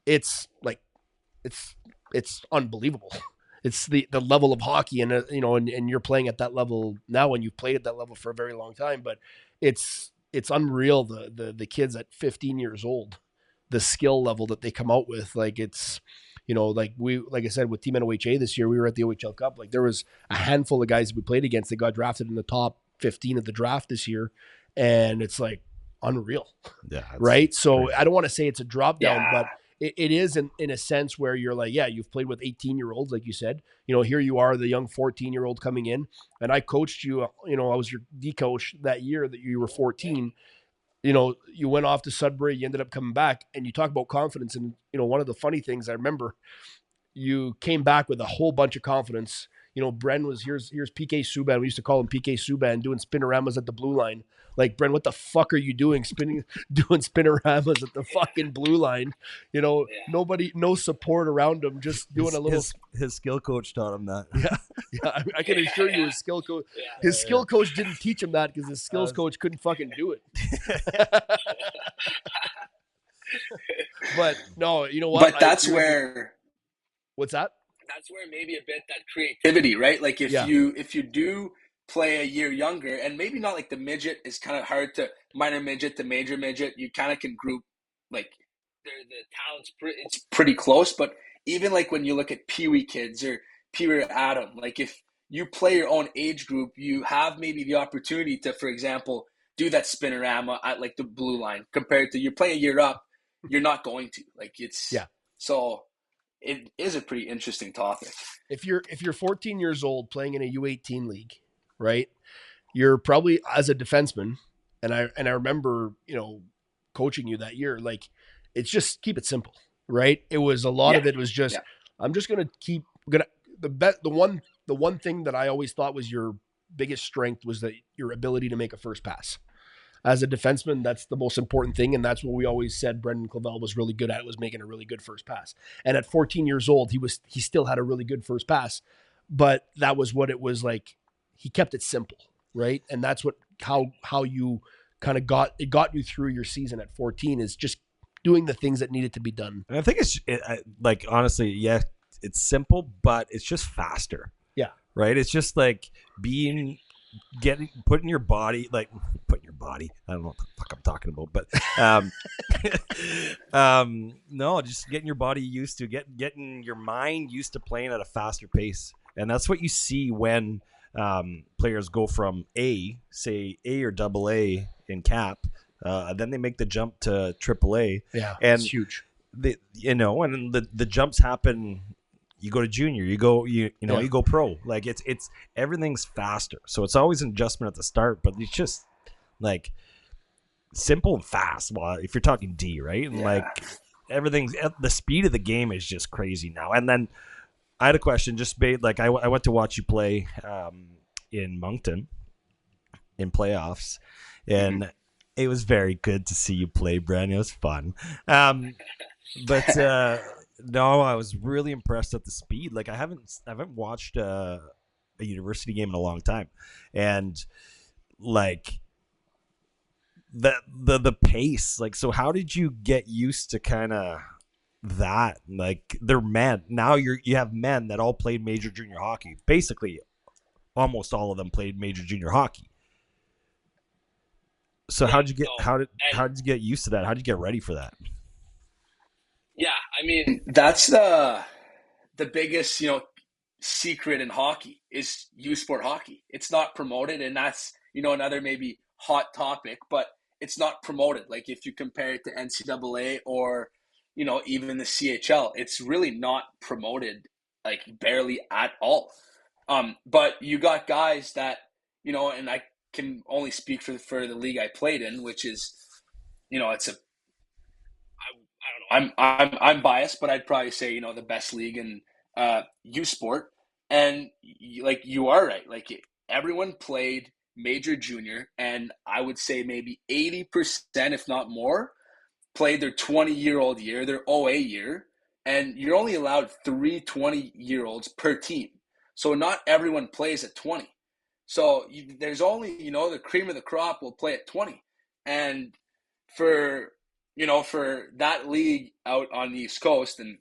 It's like it's it's unbelievable. It's the level of hockey, and and you're playing at that level now, and you've played at that level for a very long time. But it's unreal the kids at 15 years old, the skill level that they come out with. Like it's like I said with Team NOHA this year, we were at the OHL Cup. Like there was a handful of guys we played against that got drafted in the top 15 of the draft this year, and it's like unreal, right? So I don't want to say it's a drop down, but it is in a sense where you're like, yeah, you've played with 18-year-olds, like you said. Here you are, the young 14-year-old coming in, and I coached you. I was your D coach that year that you were 14. You went off to Sudbury, you ended up coming back, and you talk about confidence. And one of the funny things I remember, you came back with a whole bunch of confidence. Bren was here's PK Subban. We used to call him PK Subban, doing spinoramas at the blue line. Like, Bren, what the fuck are you doing? Doing spinoramas at the fucking blue line. Nobody, no support around him, just doing a little. His skill coach taught him that. Yeah. I can assure you, his skill coach. His skill coach didn't teach him that because his skills coach couldn't fucking do it. But no, you know what? But that's where. What's that? That's where maybe a bit that creativity, right? Like if you do play a year younger, and maybe not like the midget is kind of hard to minor midget to major midget, you kind of can group like the talents. It's pretty close, but even like when you look at Pee Wee kids or Pee Wee or Adam, like if you play your own age group, you have maybe the opportunity to, for example, do that spinorama at like the blue line compared to you're playing a year up, you're not going to like it's so. It is a pretty interesting topic. If you're 14 years old playing in a U18 league, right? You're probably as a defenseman, and I remember coaching you that year. Like, it's just keep it simple, right? It was a lot of it was just I'm just gonna the one thing that I always thought was your biggest strength was that your ability to make a first pass. As a defenseman, that's the most important thing, and that's what we always said Brendon Clavelle was really good at, was making a really good first pass. And at 14 years old, he still had a really good first pass, but that was what it was like. He kept it simple, right? And that's how you kind of got you through your season at 14 is just doing the things that needed to be done. And I think like honestly, it's simple, but it's just faster. Yeah. Right? It's just like putting your body. I don't know what the fuck I'm talking about, but no, just getting your body used to getting your mind used to playing at a faster pace. And that's what you see when players go from A or double A in cap, then they make the jump to triple A. Yeah, and it's huge. And the jumps happen. You go to junior, you go pro. Like it's everything's faster. So it's always an adjustment at the start, but it's just like simple and fast. Well, if you're talking D, right? And like everything's the speed of the game is just crazy now. And then I had a question. I went to watch you play in Moncton in playoffs, and it was very good to see you play, Brent. It was fun. But no, I was really impressed at the speed. Like I haven't watched a university game in a long time, and like the pace. Like, so how did you get used to kind of that? Like they're men now. You have men that all played major junior hockey. Basically, almost all of them played major junior hockey. So how did you get used to that? How did you get ready for that? Yeah, I mean, that's the biggest, secret in hockey is youth sport hockey. It's not promoted, and that's, another maybe hot topic, but it's not promoted. Like if you compare it to NCAA or, even the CHL, it's really not promoted, like barely at all. But you got guys that, and I can only speak for the league I played in, which is it's a I don't know. I'm biased, but I'd probably say the best league in U sport. And like you are right, like everyone played major junior, and I would say maybe 80%, if not more, played their 20-year-old year, their OA year, and you're only allowed 3 20-year-olds per team. So not everyone plays at 20. So there's only, the cream of the crop will play at 20. And for, for that league out on the East Coast, and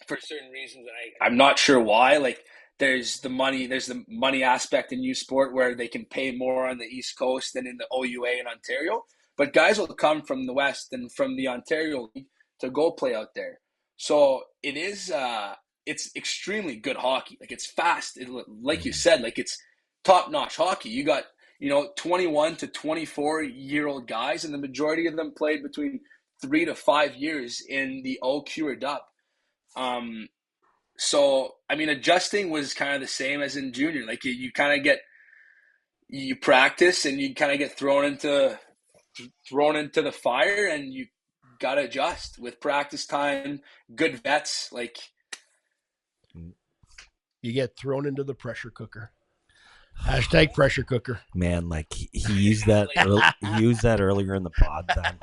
for certain reasons, I'm not sure why, like there's the money aspect in U Sport where they can pay more on the East Coast than in the OUA in Ontario. But guys will come from the West and from the Ontario League to go play out there. So it's extremely good hockey. Like it's fast. Like you said, like it's top notch hockey. You got 21 to 24-year-old guys, and the majority of them played between 3 to 5 years in the OQ or Dub. So I mean, adjusting was kind of the same as in junior. Like you kind of get you practice and you kind of get thrown into the fire, and you got to adjust with practice time. Good vets, like You get thrown into the pressure cooker. Hashtag pressure cooker. Man, like he used that. He used that earlier in the pod. Then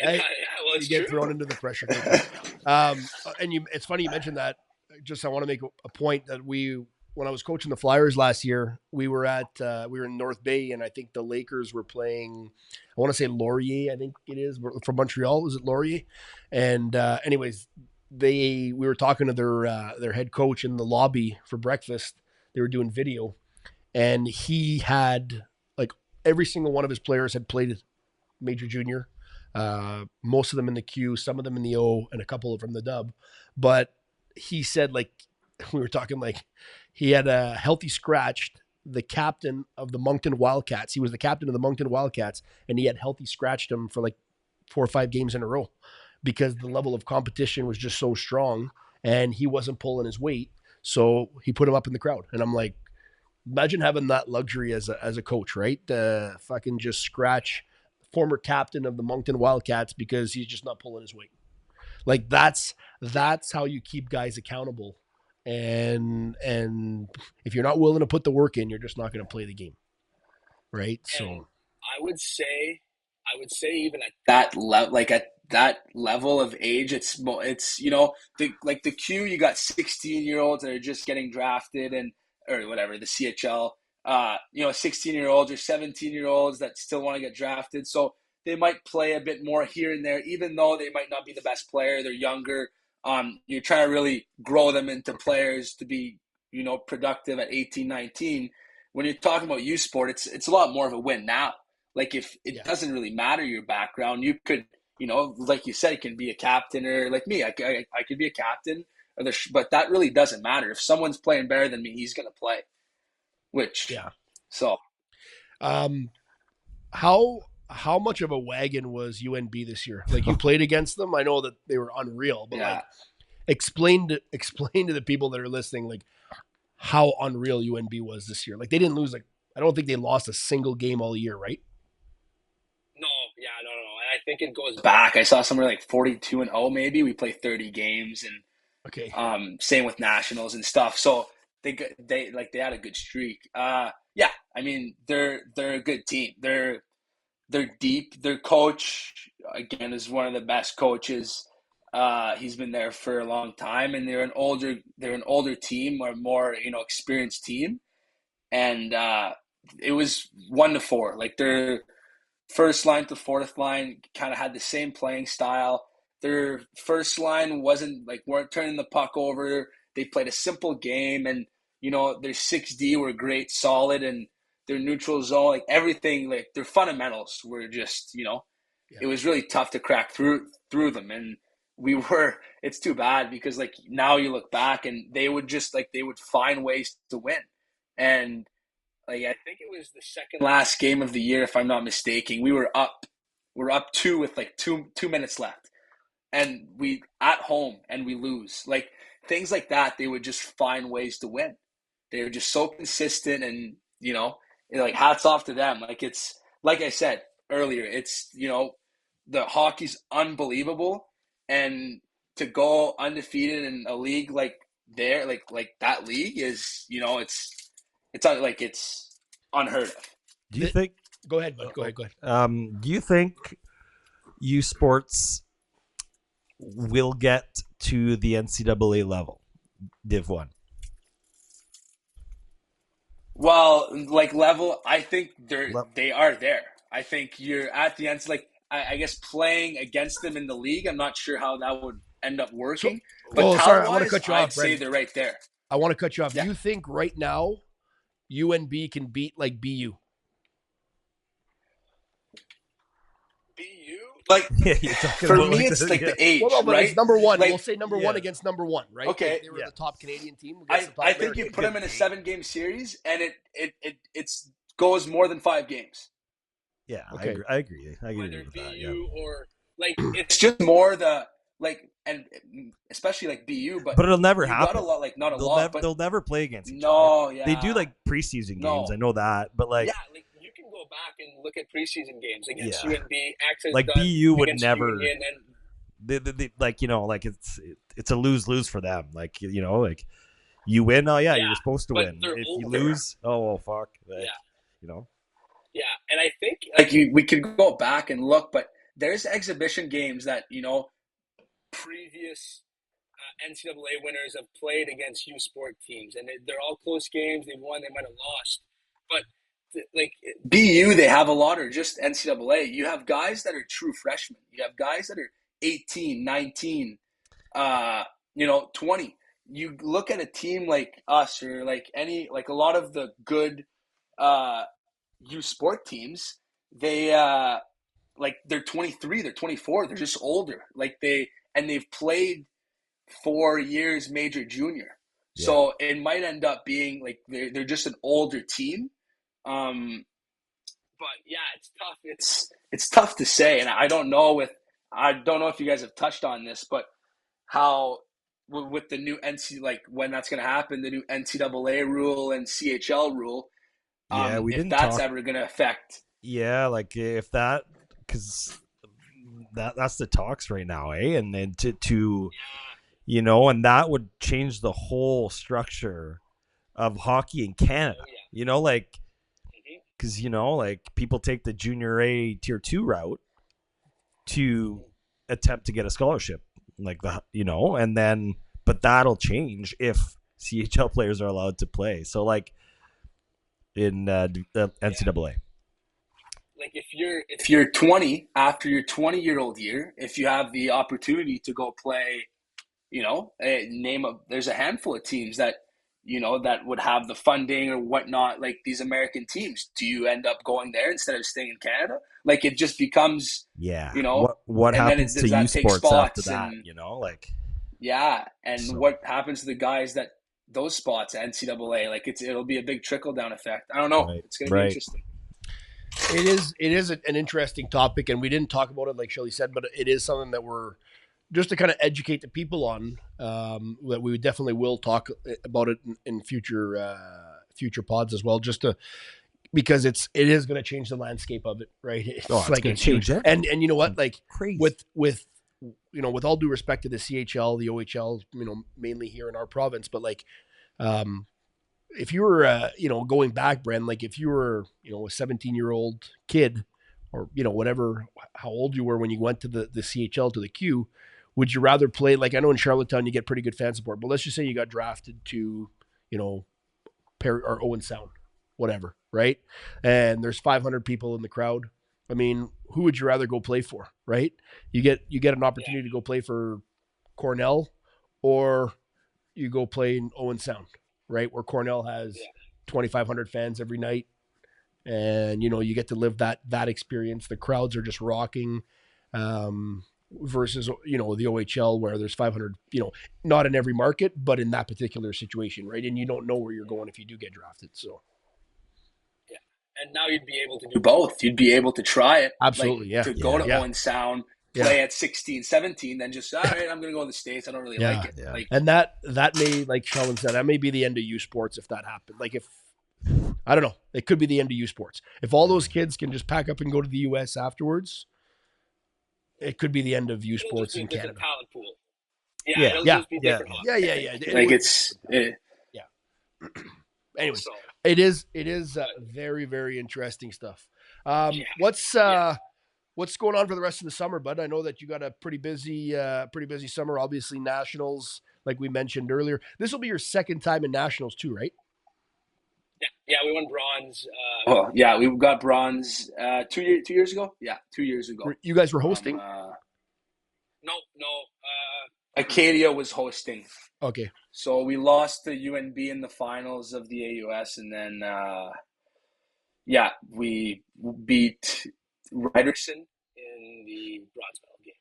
well, you get thrown into the pressure cooker. It's funny you mentioned that. Just I want to make a point that when I was coaching the Flyers last year, we were in North Bay, and I think the Lakers were playing. I want to say Laurier, I think it is from Montreal. Is it Laurier? And anyways, we were talking to their head coach in the lobby for breakfast. They were doing video, and he had like every single one of his players had played major junior. Most of them in the Q, some of them in the O, and a couple from the Dub. But he said, like, we were talking, like, he had a healthy scratched the captain of the Moncton Wildcats. He was the captain of the Moncton Wildcats, and he had healthy scratched him for like 4 or 5 games in a row because the level of competition was just so strong, and he wasn't pulling his weight. So he put him up in the crowd. And I'm like, imagine having that luxury as a coach, right? Fucking just scratch former captain of the Moncton Wildcats because he's just not pulling his weight. Like that's how you keep guys accountable. And if you're not willing to put the work in, you're just not going to play the game. Right? So I would say even at that level, like at that level of age, it's the Q, you got 16-year-olds that are just getting drafted, and or whatever, the CHL, 16-year-olds or 17-year-olds that still want to get drafted. So they might play a bit more here and there, even though they might not be the best player. They're younger. You're trying to really grow them into players to be, productive at 18, 19. When you're talking about U Sport, it's a lot more of a win now. Like if it doesn't really matter your background, you could, like you said, it can be a captain, or like me, I could be a captain, but that really doesn't matter. If someone's playing better than me, he's going to play. So, how much of a wagon was UNB this year? Like you played against them. I know that they were unreal, but like explain to the people that are listening, like how unreal UNB was this year. Like they didn't lose, like I don't think they lost a single game all year, right? No. And I think it goes back. I saw somewhere like 42-0 maybe. We play 30 games, and okay. Same with nationals and stuff. So they had a good streak. I mean they're a good team. They're deep. Their coach again is one of the best coaches. He's been there for a long time, and they're an older team, or more experienced team. And it was 1-4. Like their first line to fourth line kind of had the same playing style. Their first line weren't turning the puck over. They played a simple game, and their 6D were great, solid, and their neutral zone, like everything, like their fundamentals were just, it was really tough to crack through them. And it's too bad because like now you look back and they would find ways to win. And like I think it was the second last game of the year, if I'm not mistaken, we're up 2 with like two minutes left, and we at home and we lose. Like things like that, they would just find ways to win. They were just so consistent, and like hats off to them. Like it's like I said earlier, it's the hockey's unbelievable, and to go undefeated in a league like that league is, it's like it's unheard of. Do you think? Go ahead, bud. Go ahead. Do you think U Sports will get to the NCAA level, Div 1? Well, like level, I think they are there. I think you're at the end. Like I guess playing against them in the league, I'm not sure how that would end up working. But sorry, I want to cut you off, I'd say they're right there. I want to cut you off. Yeah. Do you think right now UNB can beat like BU? BU? Like for me, like it's like the age, Well, no, but right? it's number one. Like, we'll say number one against number one, right? Okay. Like they were the top Canadian team. I think you put them in a 7-game series, and it goes more than 5 games. Yeah, okay. I agree. I agree Whether with BU that. Yeah. or like it's just more the like, and especially like BU, but it'll never you happen. got a lot, like not a They'll lot, but they'll never play against each no, other. yeah, They do like preseason games. I know that, but like yeah, like you can go back and look at preseason games against Yeah. UNB. Access like done BU would against never. Union, and They like like it's a lose for them. Like like you win, oh yeah, Yeah, you're supposed to but win. they're If you older. lose, oh well, fuck. Like, Yeah. You yeah, and I think like we could go back and look, but there's exhibition games that previous NCAA winners have played against U Sport teams, and they're all close games. They won, they might have lost, but like BU, they have a lot, or just NCAA. You have guys that are true freshmen. You have guys that are 18, 19, 20. You look at a team like us, or like a lot of the good U Sport teams. They're 23, they're 24, they're just older. Like they've played 4 years major junior. Yeah. So it might end up being like they're just an older team. but yeah, it's tough. It's tough to say, and I don't know if you guys have touched on this, but how with the new when that's going to happen, the new NCAA rule and CHL rule. Yeah, we if didn't that's talk. ever going to affect. Yeah, like if that, because that's the talks right now, eh? And then to and that would change the whole structure of hockey in Canada. Like because like people take the junior A tier 2 route to attempt to get a scholarship, like and then but that'll change if CHL players are allowed to play. So like in the NCAA. Like if you're 20, after your 20-year-old year, if you have the opportunity to go play, there's a handful of teams that that would have the funding or whatnot, like these American teams. Do you end up going there instead of staying in Canada? Like it just becomes what happens to U Sports after that? What happens to the guys that those spots at NCAA? Like it'll be a big trickle down effect. I don't know. Right. It's going to be interesting. It is an interesting topic, and we didn't talk about it like Shelley said, but it is something that we're just to kind of educate the people on. That we definitely will talk about it in future pods as well, because it is going to change the landscape of it, right? It's going to change it, and you know what, like crazy. with all due respect to the CHL, the OHL, mainly here in our province, but like. If you were, going back, Bren, like if you were, a 17-year-old kid or, whatever, how old you were when you went to the CHL, to the Q, would you rather play, like I know in Charlottetown you get pretty good fan support, but let's just say you got drafted to, Perry or Owen Sound, whatever, right? And there's 500 people in the crowd. I mean, who would you rather go play for, right? You get an opportunity to go play for Cornell, or you go play in Owen Sound, right? Where Cornell has 2,500 fans every night. And, you get to live that experience. The crowds are just rocking, versus, the OHL where there's 500, not in every market, but in that particular situation. Right. And you don't know where you're going if you do get drafted. So. Yeah. And now you'd be able to Do both. You'd be able to try it. Absolutely. To go to Owen Sound, play at 16, 17, then just, all right, I'm going to go to the States. I don't really like it. Yeah. And that may, like Sheldon said, that may be the end of U Sports if that happened. Like I don't know, it could be the end of U Sports. If all those kids can just pack up and go to the US afterwards, it could be the end of U It'll just Sports be a in different Canada. talent pool. Yeah, Yeah. it'll Yeah. just be Yeah. different. Yeah. Like Anyways, So, it is very, very interesting stuff. Yeah. What's going on for the rest of the summer, bud? I know that you got a pretty busy summer. Obviously, nationals, like we mentioned earlier. This will be your second time in nationals too, right? yeah, we won bronze. Oh yeah, we got bronze 2 years ago. Yeah, 2 years ago. You guys were hosting. No. Acadia was hosting. Okay. So we lost to UNB in the finals of the AUS, and then we beat Ryderson In the bronze medal game.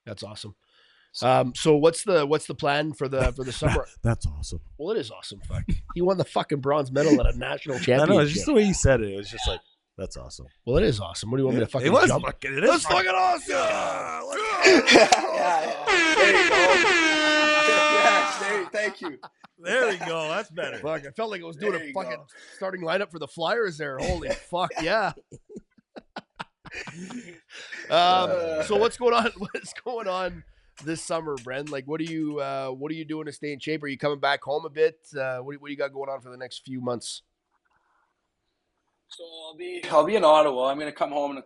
That's awesome. So what's the plan for the summer? That's awesome. Well, it is awesome. Fuck. He won the fucking bronze medal at a national I championship. know, it's just the way you said it. It was just like, that's awesome. Well, it is awesome. What do you want me to fucking It was jump? fucking, it is fucking awesome. yeah. There you go. Yes, thank you. There we go. That's better. Fuck, I felt like I was doing There a you fucking go. starting lineup for the Flyers there. Holy fuck, yeah. So what's going on? What's going on this summer, Bren? Like, what are you doing to stay in shape? Are you coming back home a bit? What do you got going on for the next few months? So I'll be in Ottawa. I'm gonna come home in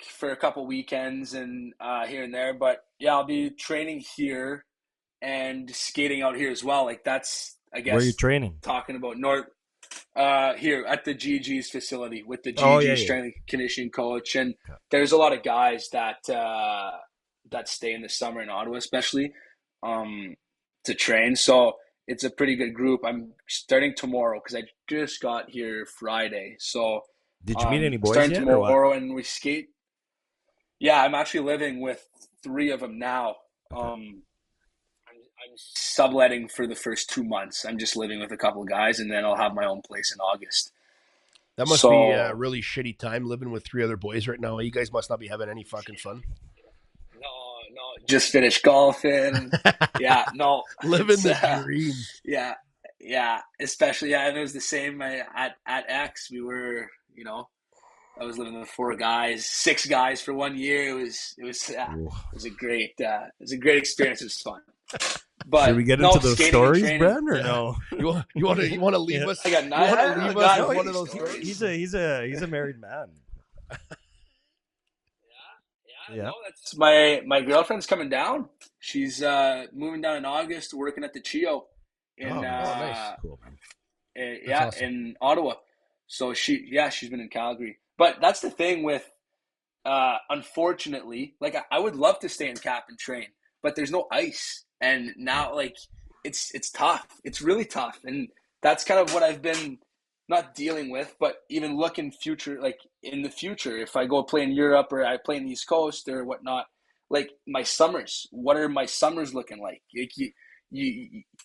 for a couple weekends and here and there. But yeah, I'll be training here and skating out here as well. Like that's I guess Where are you training? talking about North here at the GG's facility with the GG Oh, yeah. strength and conditioning coach. And there's a lot of guys that stay in the summer in Ottawa, especially to train. So it's a pretty good group. I'm starting tomorrow because I just got here Friday. So Did you meet any boys starting yet, or what? tomorrow and we skate. Yeah, I'm actually living with 3 of them now. I'm subletting for the first 2 months. I'm just living with a couple of guys, and then I'll have my own place in August. That must be a really shitty time living with 3 other boys right now. You guys must not be having any fucking fun. No. Just finished golfing. Yeah, no. Living the dream. Yeah. Especially, and it was the same at X. We were, I was living with 4 guys, 6 guys for 1 year. It was a great experience. It was fun. But should we get into those stories, Bren, or Yeah. no? You want to leave us? I got You want to leave us with no, one of those stories. stories? He's a married man. Yeah. No, that's My girlfriend's coming down. She's moving down in August, working at the Chio in nice. Cool, man. awesome. in Ottawa. So she's been in Calgary. But that's the thing with unfortunately, like I would love to stay in Cap and train, but there's no ice. And now like it's tough. It's really tough. And that's kind of what I've been not dealing with, but even looking in the future, if I go play in Europe or I play in the East Coast or whatnot, like my summers, what are my summers looking like?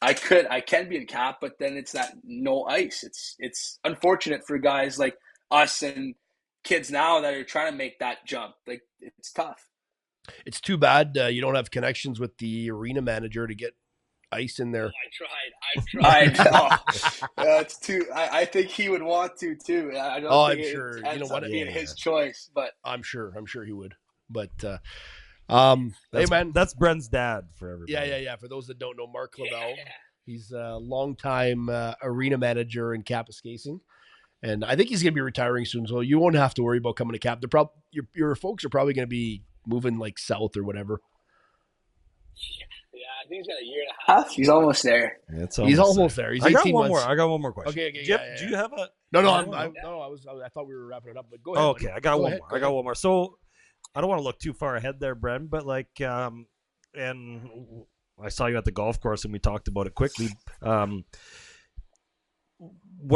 I can be in Cap, but then it's that no ice. It's unfortunate for guys like us and kids now that are trying to make that jump. Like it's tough. It's too bad you don't have connections with the arena manager to get ice in there. I tried. It's too. I think he would want to too. I don't. Oh, think I'm sure. It ends up being Yeah. his choice, but I'm sure he would. But hey man, That's Bren's dad for everybody. yeah. For those that don't know, Mark Clavelle, he's a longtime arena manager in Kapuskasing, and I think he's going to be retiring soon. So you won't have to worry about coming to Cap. Your folks are probably going to be moving like south or whatever. Yeah, I think he's got a year and a half. he's almost there. He's almost there. He's I got 18 one months. more. I got one more question. Okay, Do you, yeah. do you have a? No, I thought we were wrapping it up, but go ahead. Oh, okay, buddy. I got Go one ahead, more. go I got ahead. one more. So I don't want to look too far ahead there, Bren, but like, and I saw you at the golf course and we talked about it quickly. What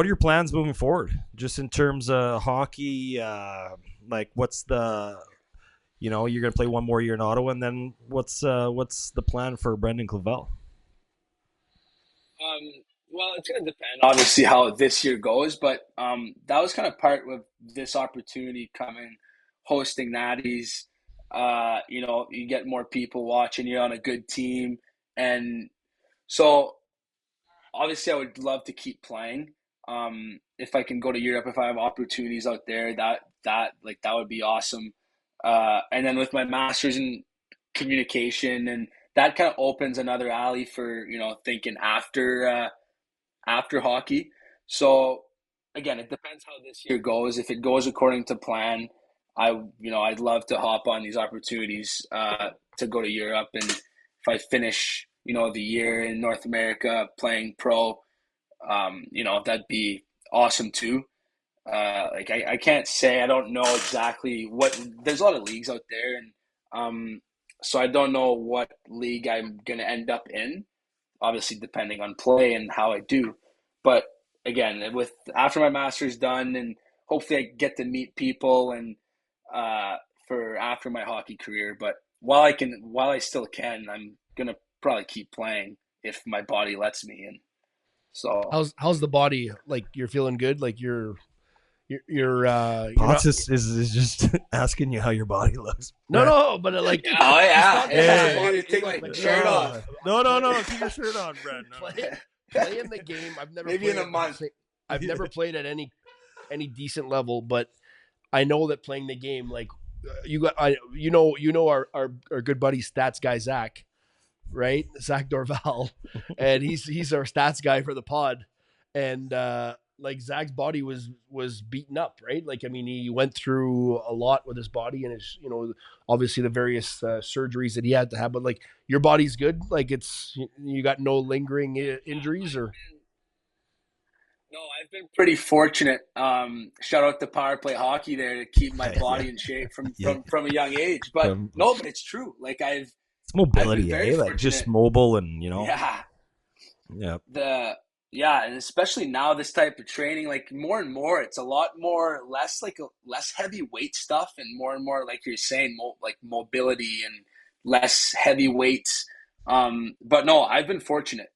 are your plans moving forward? Just in terms of hockey, like what's the, you're going to play one more year in Ottawa, and then what's the plan for Brendon Clavelle? Well, it's going to depend. Obviously, how this year goes, but that was kind of part of this opportunity coming, hosting Natties. You get more people watching. You're on a good team, and so obviously, I would love to keep playing. If I can go to Europe, if I have opportunities out there, that would be awesome. And then with my masters in communication, and that kind of opens another alley for, thinking after hockey. So again, it depends how this year goes. If it goes according to plan, I'd love to hop on these opportunities to go to Europe, and if I finish, the year in North America playing pro, that'd be awesome too. I can't say, I don't know exactly there's a lot of leagues out there, and so I don't know what league I'm gonna end up in, obviously depending on play and how I do. But again, after my master's done, and hopefully I get to meet people and for after my hockey career. But while I still can, I'm gonna probably keep playing if my body lets me. And so how's the body? Like, you're feeling good? Like you're Potts is just asking you how your body looks. No, but like, oh yeah, Hey. take my shirt off. No, keep your shirt on, Brendon. Playing the game, I've never maybe in a month. I've never played at any decent level, but I know that playing the game, like our good buddy stats guy Zach, right? Zach Dorval, and he's our stats guy for the pod, and like Zach's body was beaten up, right? Like, I mean, he went through a lot with his body and his, obviously the various surgeries that he had to have, but like, your body's good. Like, you got no lingering injuries or. No, I've been pretty fortunate. Shout out to Power Play Hockey there to keep my body in shape from a young age. But but it's true. Like, it's mobility, like just mobile and and especially now this type of training, like more and more, it's a lot more less heavy weight stuff, and more like you're saying, like mobility and less heavy weights. But no, I've been fortunate.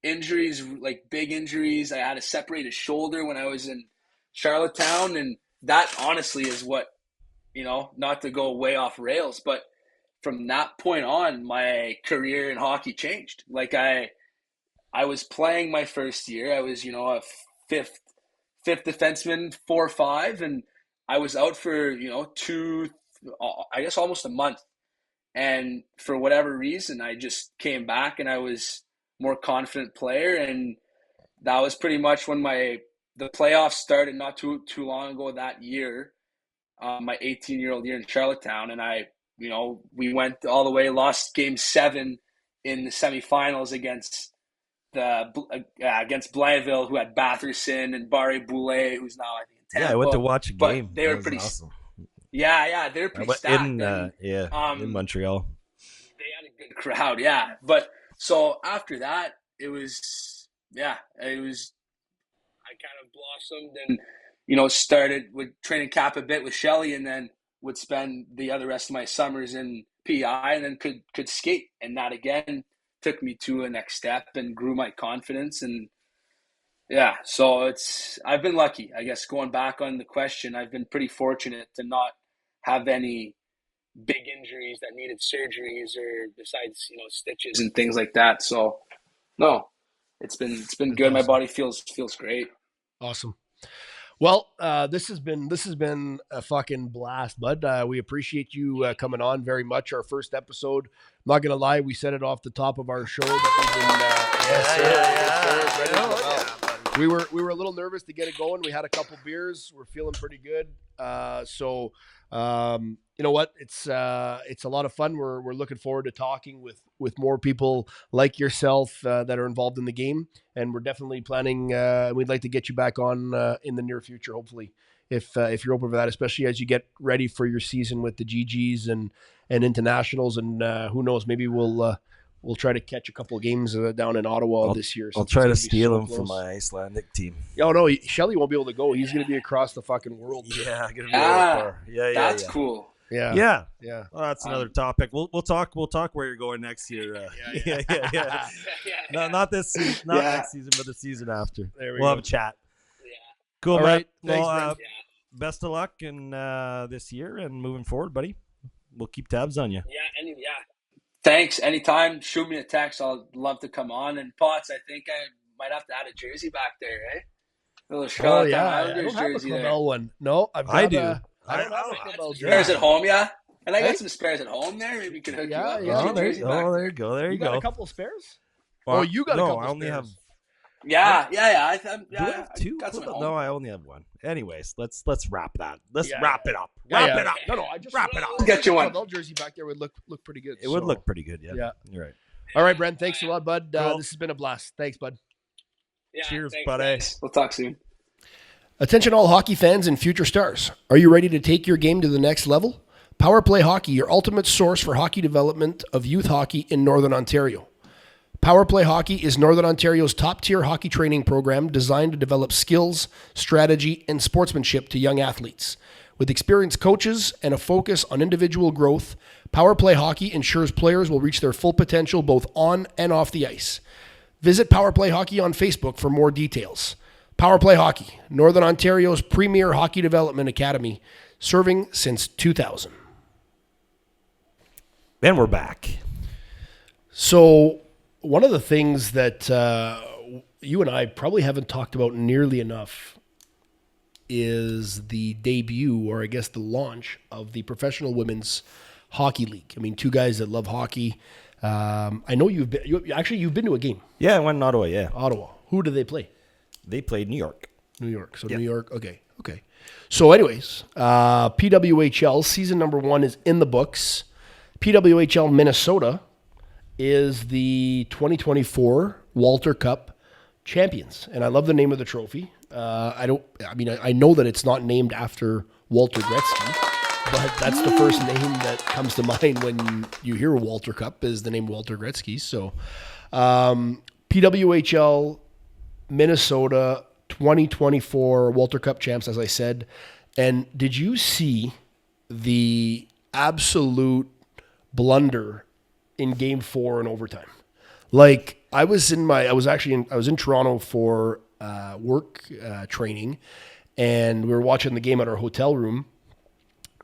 Injuries, like big injuries. I had a separated shoulder when I was in Charlottetown, and that honestly is what, not to go way off rails, but from that point on, my career in hockey changed. Like, I was playing my first year. I was, a fifth defenseman, 4-5, and I was out for, almost a month. And for whatever reason, I just came back and I was more confident player, and that was pretty much when the playoffs started not too long ago that year, my 18-year-old year in Charlottetown, and we went all the way, lost Game 7 in the semifinals against Blainville, who had Batherson and Barry Boulet, who's now I think in Tampa. Yeah, I went to watch a game. They were pretty awesome. Yeah, they're pretty stacked in Montreal. They had a good crowd, yeah. But so after that, it was I kind of blossomed and started with training cap a bit with Shelly, and then would spend the rest of my summers in PI, and then could skate, and that again took me to a next step and grew my confidence. And so I've been lucky, I guess. Going back on the question, I've been pretty fortunate to not have any big injuries that needed surgeries or besides, stitches and things like that. So no, it's been good. Awesome. My body feels great. Awesome. Well, this has been a fucking blast, bud. We appreciate you coming on very much. Our first episode. I'm not gonna lie, we said it off the top of our show that we were a little nervous to get it going. We had a couple beers. We're feeling pretty good. So you know what? It's a lot of fun. We're looking forward to talking with more people like yourself that are involved in the game, and we're definitely planning. We'd like to get you back on in the near future, hopefully, if you're open for that, especially as you get ready for your season with the GGs and internationals, and who knows, maybe we'll try to catch a couple of games down in Ottawa this year. I'll try to steal him from my Icelandic team. Oh no, Shelly won't be able to go. He's going to be across the fucking world. Yeah, gonna be that's cool. Yeah. Well, that's another topic. We'll talk where you're going next year. Yeah. No, not this season, next season, but the season after. We'll have a chat. Yeah. Cool, all man. right. Thanks, best of luck in this year and moving forward, buddy. We'll keep tabs on you. Yeah. Thanks. Anytime, shoot me a text. I'll love to come on. And Potts, I think I might have to add a jersey back there, eh? A little Charlottetown Islanders I don't have jersey a there. Clavelle one. No, I do. I don't have a Clavelle jersey. There's at home, yeah? And I got some spares at home there. Maybe we could hook you up. Yeah. Oh, there Jersey you back go. there. There you go. There you got go. a couple of spares? Well, You got a couple I of only spares. have. Yeah. Do I I have two? got some at home. No, I only have one. Anyways, let's wrap that. Let's Yeah, wrap it up. Yeah, Wrap it up. No, I just Wrap it up. I'll get you one. Clavelle jersey back there would look pretty good. It would look pretty good. Yeah. Yeah. You're right. All right, Brent. Thanks a lot, bud. Cool. This has been a blast. Thanks, bud. Yeah, Cheers, thanks, buddy. guys. We'll talk soon. Attention all hockey fans and future stars. Are you ready to take your game to the next level? Power Play Hockey, your ultimate source for hockey development of youth hockey in Northern Ontario. Power Play Hockey is Northern Ontario's top-tier hockey training program designed to develop skills, strategy, and sportsmanship to young athletes. With experienced coaches and a focus on individual growth, Power Play Hockey ensures players will reach their full potential both on and off the ice. Visit Power Play Hockey on Facebook for more details. Power Play Hockey, Northern Ontario's premier hockey development academy, serving since 2000. Then we're back. So, one of the things that you and I probably haven't talked about nearly enough is the debut, or I guess the launch, of the Professional Women's Hockey League. I mean, two guys that love hockey. I know you've been to a game. Yeah, I went in Ottawa. Yeah, Ottawa. Who do they play? they played New York. New York. So Yeah. New York. Okay. So anyways, PWHL season number 1 is in the books. PWHL Minnesota is the 2024 Walter Cup champions. And I love the name of the trophy. I know that it's not named after Walter Gretzky, but that's the first name that comes to mind when you hear Walter Cup is the name Walter Gretzky. So PWHL Minnesota 2024 Walter Cup champs, as I said. And did you see the absolute blunder in Game 4 in overtime? Like, I was in Toronto for work training, and we were watching the game at our hotel room,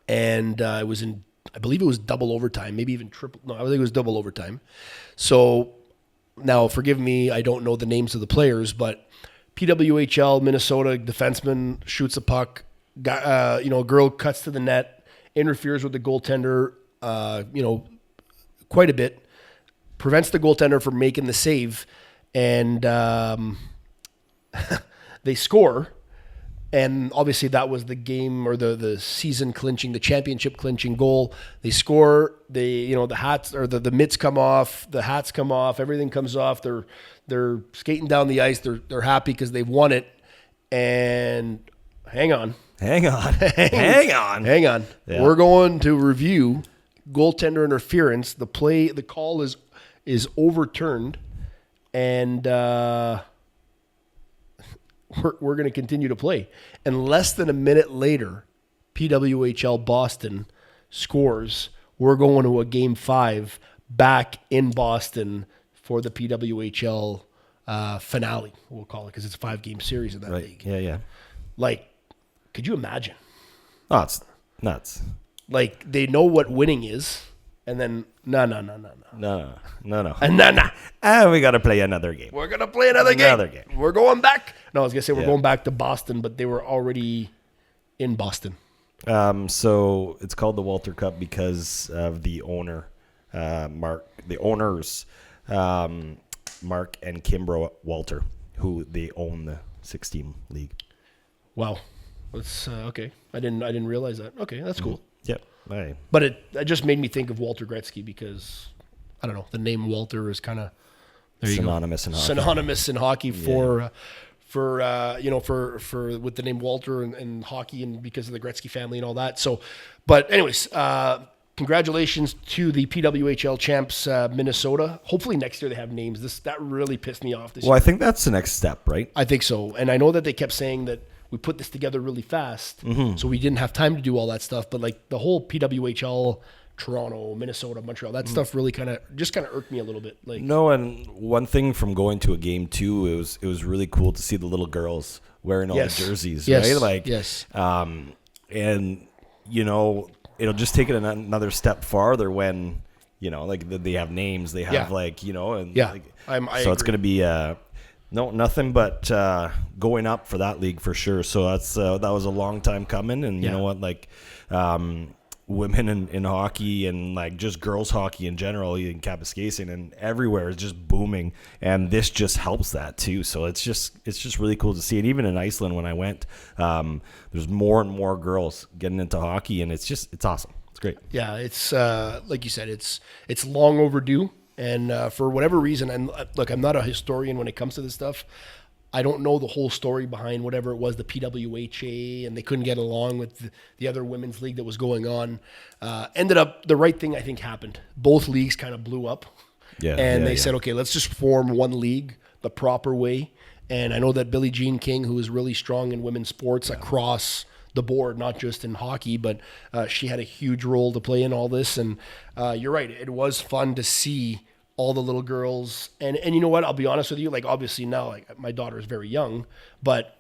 and I believe it was double overtime, maybe even triple. No, I think it was double overtime. So now, forgive me, I don't know the names of the players, but PWHL Minnesota defenseman shoots a puck. Girl cuts to the net, interferes with the goaltender, quite a bit, prevents the goaltender from making the save, and they score. And obviously that was the game, or the season clinching, the championship clinching goal. They score, the hats, or the mitts come off, the hats come off, everything comes off. They're skating down the ice. They're happy because they've won it. And hang on. Yeah. We're going to review goaltender interference. The call is overturned, and we're going to continue to play. And less than a minute later, PWHL Boston scores. We're going to a Game 5 back in Boston for the PWHL finale, we'll call it, because it's a 5-game series in that league. Yeah. Like, could you imagine? Oh, it's nuts. Like, they know what winning is, and then, no. No. And we got to play another game. we're going to play another game. Another game. We're going back. No, I was going to say we're Yeah. going back to Boston, but they were already in Boston. So it's called the Walter Cup because of the owner, Mark. The owners, Mark and Kimbrough Walter, who they own the 6-team league. Wow. That's okay. I didn't realize that. Okay, that's cool. Yep. All right. But it just made me think of Walter Gretzky because, I don't know, the name Walter is kind of Synonymous in hockey. synonymous in hockey for with the name Walter and hockey, and because of the Gretzky family and all that. So, but anyways, congratulations to the PWHL champs, Minnesota. Hopefully next year they have names. That really pissed me off this year. Well, I think that's the next step, right? I think so. And I know that they kept saying that we put this together really fast, so we didn't have time to do all that stuff. But like the whole PWHL, Toronto, Minnesota, Montreal, that stuff really kind of irked me a little bit. Like, No, and one thing from going to a game too, it was really cool to see the little girls wearing all Yes. the jerseys, Yes. right? Like, Yes. And it'll just take it another step farther when like they have names, they have Yeah. and Yeah. like, I so it's agree. going to be nothing but going up for that league for sure. So that was a long time coming, and you know what, like women in hockey and like just girls hockey in general in Kapuskasing and everywhere is just booming, and this just helps that too. So it's just really cool to see. And even in Iceland when I went, there's more and more girls getting into hockey, and it's awesome. It's great. Yeah, it's like you said, it's long overdue, and for whatever reason, and look, I'm not a historian when it comes to this stuff. I don't know the whole story behind whatever it was, the PWHA, and they couldn't get along with the other women's league that was going on. Ended up, the right thing I think happened. Both leagues kind of blew up. They said, okay, let's just form one league the proper way. And I know that Billie Jean King, who is really strong in women's sports across the board, not just in hockey, but she had a huge role to play in all this. And you're right, it was fun to see all the little girls, and you know what? I'll be honest with you. Like obviously now, like my daughter is very young, but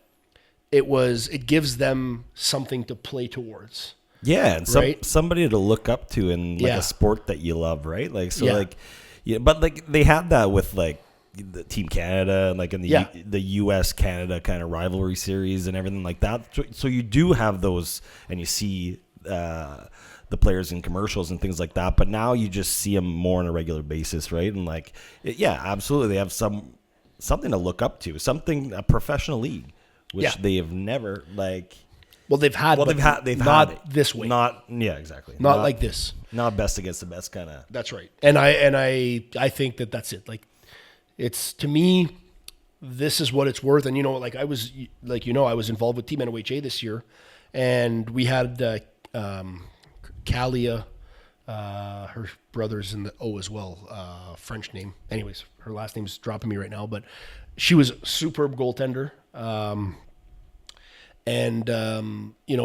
it gives them something to play towards. Yeah, and right? somebody to look up to in like a sport that you love, right? Like but like they had that with like the Team Canada and like in the US Canada kind of rivalry series and everything like that. So you do have those, and you see the players in commercials and things like that, but now you just see them more on a regular basis, right? And like, absolutely, they have something to look up to, a professional league, which they have never like. Well, they've had not this way, exactly, not like this, not best against the best kind of. That's right, and I think that's it. Like, it's to me, this is what it's worth, and like I was involved with Team NOHA this year, and we had. Kalia, her brother's in the O as well, French name. Anyways, her last name's dropping me right now, but she was a superb goaltender.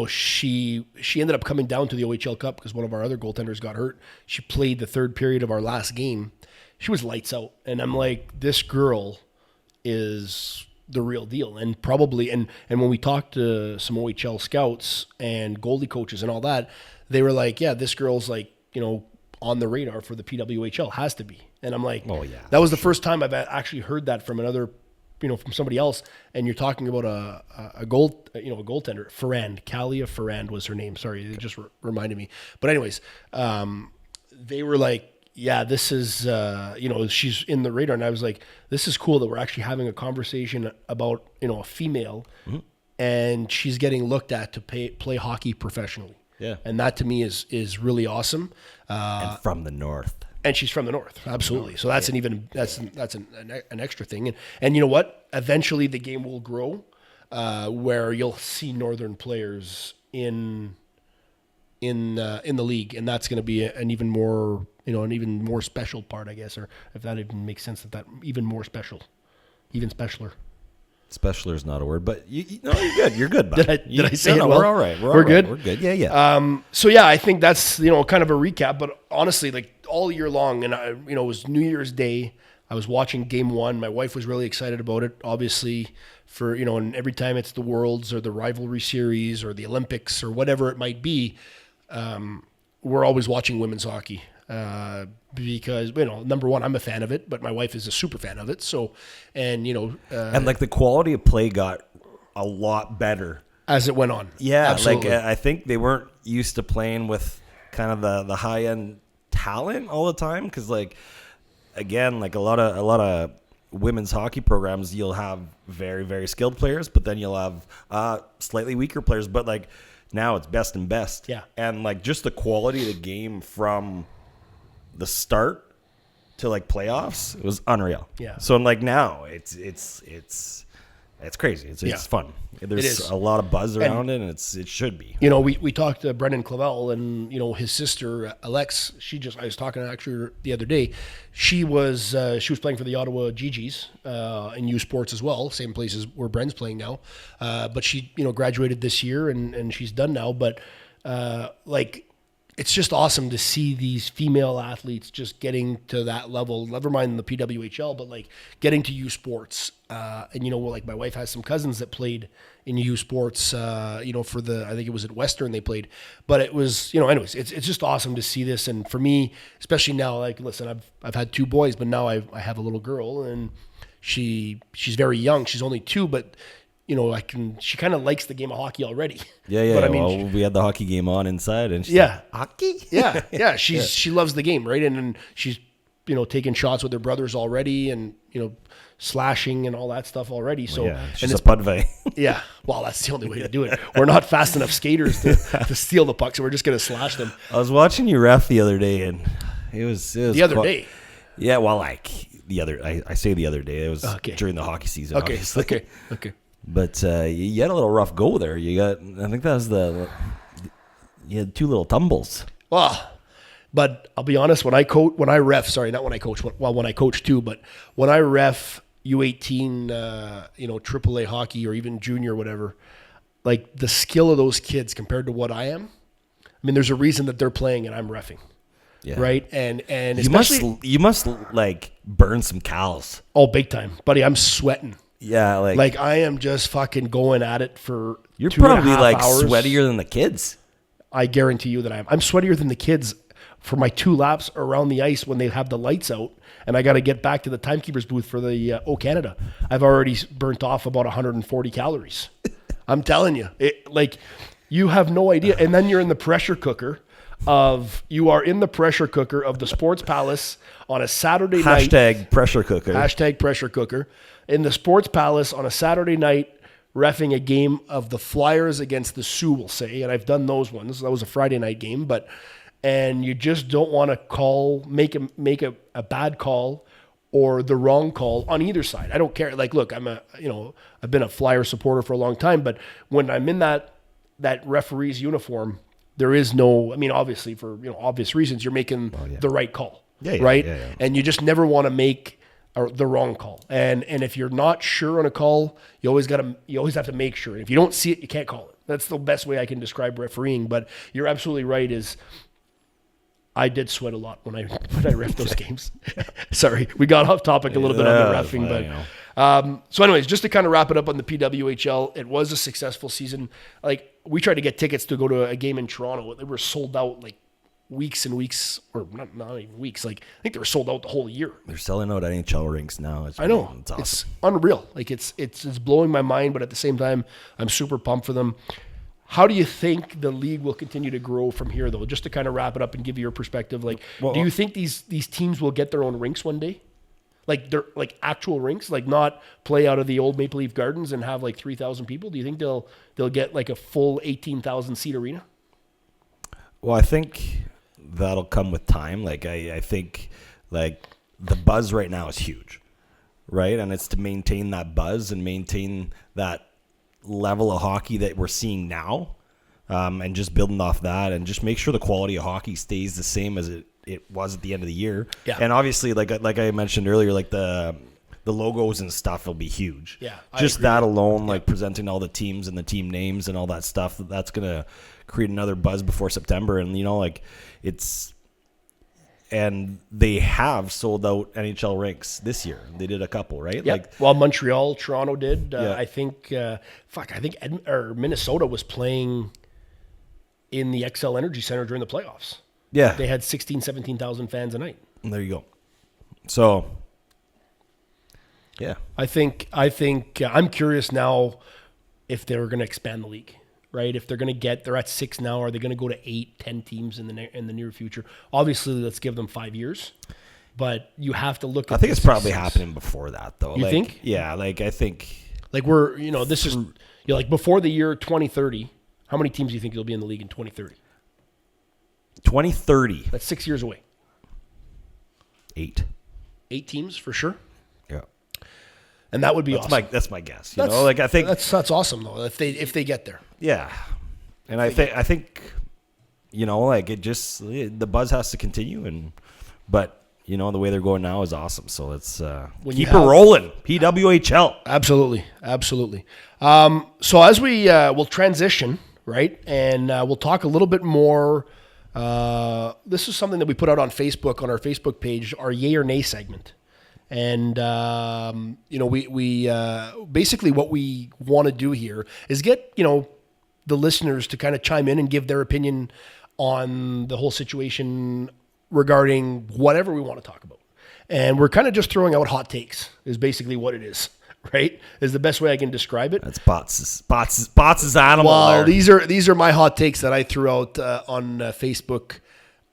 She ended up coming down to the OHL Cup because one of our other goaltenders got hurt. She played the third period of our last game. She was lights out. And I'm like, this girl is the real deal. And probably, and when we talked to some OHL scouts and goalie coaches and all that, they were like, yeah, this girl's like, on the radar for the PWHL, has to be. And I'm like, oh yeah, that was the first time I've actually heard that from another, from somebody else. And you're talking about a goaltender, Ferrand, Kalia Ferrand was her name. Sorry, it just reminded me. But anyways, they were like, yeah, this is, she's in the radar. And I was like, this is cool that we're actually having a conversation about, a female, and she's getting looked at to play hockey professionally. Yeah. And that to me is really awesome. And from the north. And she's from the north. Absolutely. So that's an extra thing. And you know what? Eventually the game will grow where you'll see northern players in the league, and that's going to be an even more special part, I guess, or if that even makes sense, that even more special, even specialer. Specialer is not a word, but you're good. You're good. Bud. Did I say it well? We're all right. We're good. We're good. Yeah. So yeah, I think that's kind of a recap. But honestly, like all year long, and it was New Year's Day. I was watching Game 1. My wife was really excited about it. Obviously, for and every time it's the Worlds or the rivalry series or the Olympics or whatever it might be, we're always watching women's hockey. Because number one, I'm a fan of it, but my wife is a super fan of it. So, and like the quality of play got a lot better as it went on. Yeah, absolutely. Like I think they weren't used to playing with kind of the high end talent all the time. Because again, like a lot of women's hockey programs, you'll have very, very skilled players, but then you'll have slightly weaker players. But like now it's best and best. Yeah, and like just the quality of the game from the start to like playoffs, it was unreal. Yeah. So like now it's crazy. It's fun. There's a lot of buzz around it, and it should be. We talked to Brendon Clavelle and his sister Alex. I was talking to actually the other day. She was playing for the Ottawa GGs in U Sports as well, same place as where Bren's playing now. But she graduated this year and she's done now. But it's just awesome to see these female athletes just getting to that level, never mind the PWHL, but like getting to U Sports. And like my wife has some cousins that played in U Sports, for I think it was at Western they played. But it was, anyways, it's just awesome to see this. And for me, especially now, like, listen, I've had 2 boys, but now I have a little girl, and she's very young. She's only 2, but she kind of likes the game of hockey already. Yeah. But I mean, well, we had the hockey game on inside, and she's Yeah. like, hockey. yeah. She loves the game, right? And she's taking shots with her brothers already, and slashing and all that stuff already. So Yeah, and she's it's a pudvey. Yeah, well, that's the only way to do it. We're not fast enough skaters to steal the puck, so we're just going to slash them. I was watching you ref the other day, and it was The other day? Yeah, well, like the other, I say the other day. It was Okay. during the hockey season. Okay, obviously. okay. But you had a little rough go there. I think that was you had 2 little tumbles. Well, but I'll be honest, when I ref too, but when I ref U18, AAA hockey or even junior, whatever, like the skill of those kids compared to what I am, I mean, there's a reason that they're playing and I'm reffing. Yeah. Right. And you must like burn some cows. Oh, big time, buddy. I'm sweating. Yeah. Like I am just fucking going at it for You're 2.5 probably like hours. sweatier than the kids. I guarantee you that I'm sweatier than the kids for my 2 laps around the ice when they have the lights out and I got to get back to the timekeeper's booth for the Canada. I've already burnt off about 140 calories. I'm telling you, you have no idea. And then you're in the pressure cooker of the Sports Palace on a Saturday night. Hashtag pressure cooker. Hashtag pressure cooker. In the Sports Palace on a Saturday night, reffing a game of the Flyers against the Sioux, we'll say. And I've done those ones. That was a Friday night game, and you just don't want to make a bad call or the wrong call on either side. I don't care. Like, look, I've been a Flyer supporter for a long time, but when I'm in that referee's uniform, there is no, I mean, obviously for obvious reasons, you're making the right call, right? Yeah. And you just never want to make the wrong call. And if you're not sure on a call, you always have to make sure. If you don't see it, you can't call it. That's the best way I can describe refereeing. But you're absolutely right. I did sweat a lot when I ref those games. Sorry, we got off topic a little bit on the reffing, so anyways, just to kind of wrap it up on the PWHL, it was a successful season. Like, we tried to get tickets to go to a game in Toronto. They were sold out like weeks and weeks, or not even weeks. Like, I think they were sold out the whole year. They're selling out NHL rinks now. I know. It's awesome. It's unreal. Like, it's blowing my mind, but at the same time, I'm super pumped for them. How do you think the league will continue to grow from here, though? Just to kind of wrap it up and give you your perspective, do you think these teams will get their own rinks one day? Like, they're like actual rinks, like not play out of the old Maple Leaf Gardens and have like 3,000 people? Do you think they'll get like a full 18,000 seat arena? Well, I think that'll come with time. Like, I think like the buzz right now is huge, right? And it's to maintain that buzz and maintain that level of hockey that we're seeing now, and just building off that and just make sure the quality of hockey stays the same as it was at the end of the year. Yeah. And obviously, like I mentioned earlier, like the logos and stuff will be huge. Yeah. Just that alone, like presenting all the teams and the team names and all that stuff, that's going to create another buzz before September. And, and they have sold out NHL rinks this year. They did a couple, right? Yeah. Like, well, Montreal, Toronto did. I think Minnesota was playing in the XL Energy Center during the playoffs. Yeah. They had 16,000, 17,000 fans a night. There you go. So, yeah. I think I'm curious now if they're going to expand the league. Right, if they're at 6 now, are they going to go to 8, 10 teams in the near future? Obviously, let's give them 5 years, but you have to look at. I think it's probably happening before that, though. You think? Yeah, like I think. Like this is like before the year 2030. How many teams do you think you'll be in the league in 2030? 2030. That's 6 years away. 8. 8 teams for sure. Yeah. And that would be awesome. That's my guess. Like I think that's awesome though if they get there. Yeah, and I think like it just the buzz has to continue, but the way they're going now is awesome. So let's keep it rolling. PWHL. Absolutely. So as we'll transition, right, and we'll talk a little bit more. This is something that we put out on Facebook on our Facebook page, our Yay or Nay segment. And, we basically what we want to do here is get, the listeners to kind of chime in and give their opinion on the whole situation regarding whatever we want to talk about. And we're kind of just throwing out hot takes is basically what it is, right? Is the best way I can describe it. That's Bots' animal. Well, there. these are my hot takes that I threw out on Facebook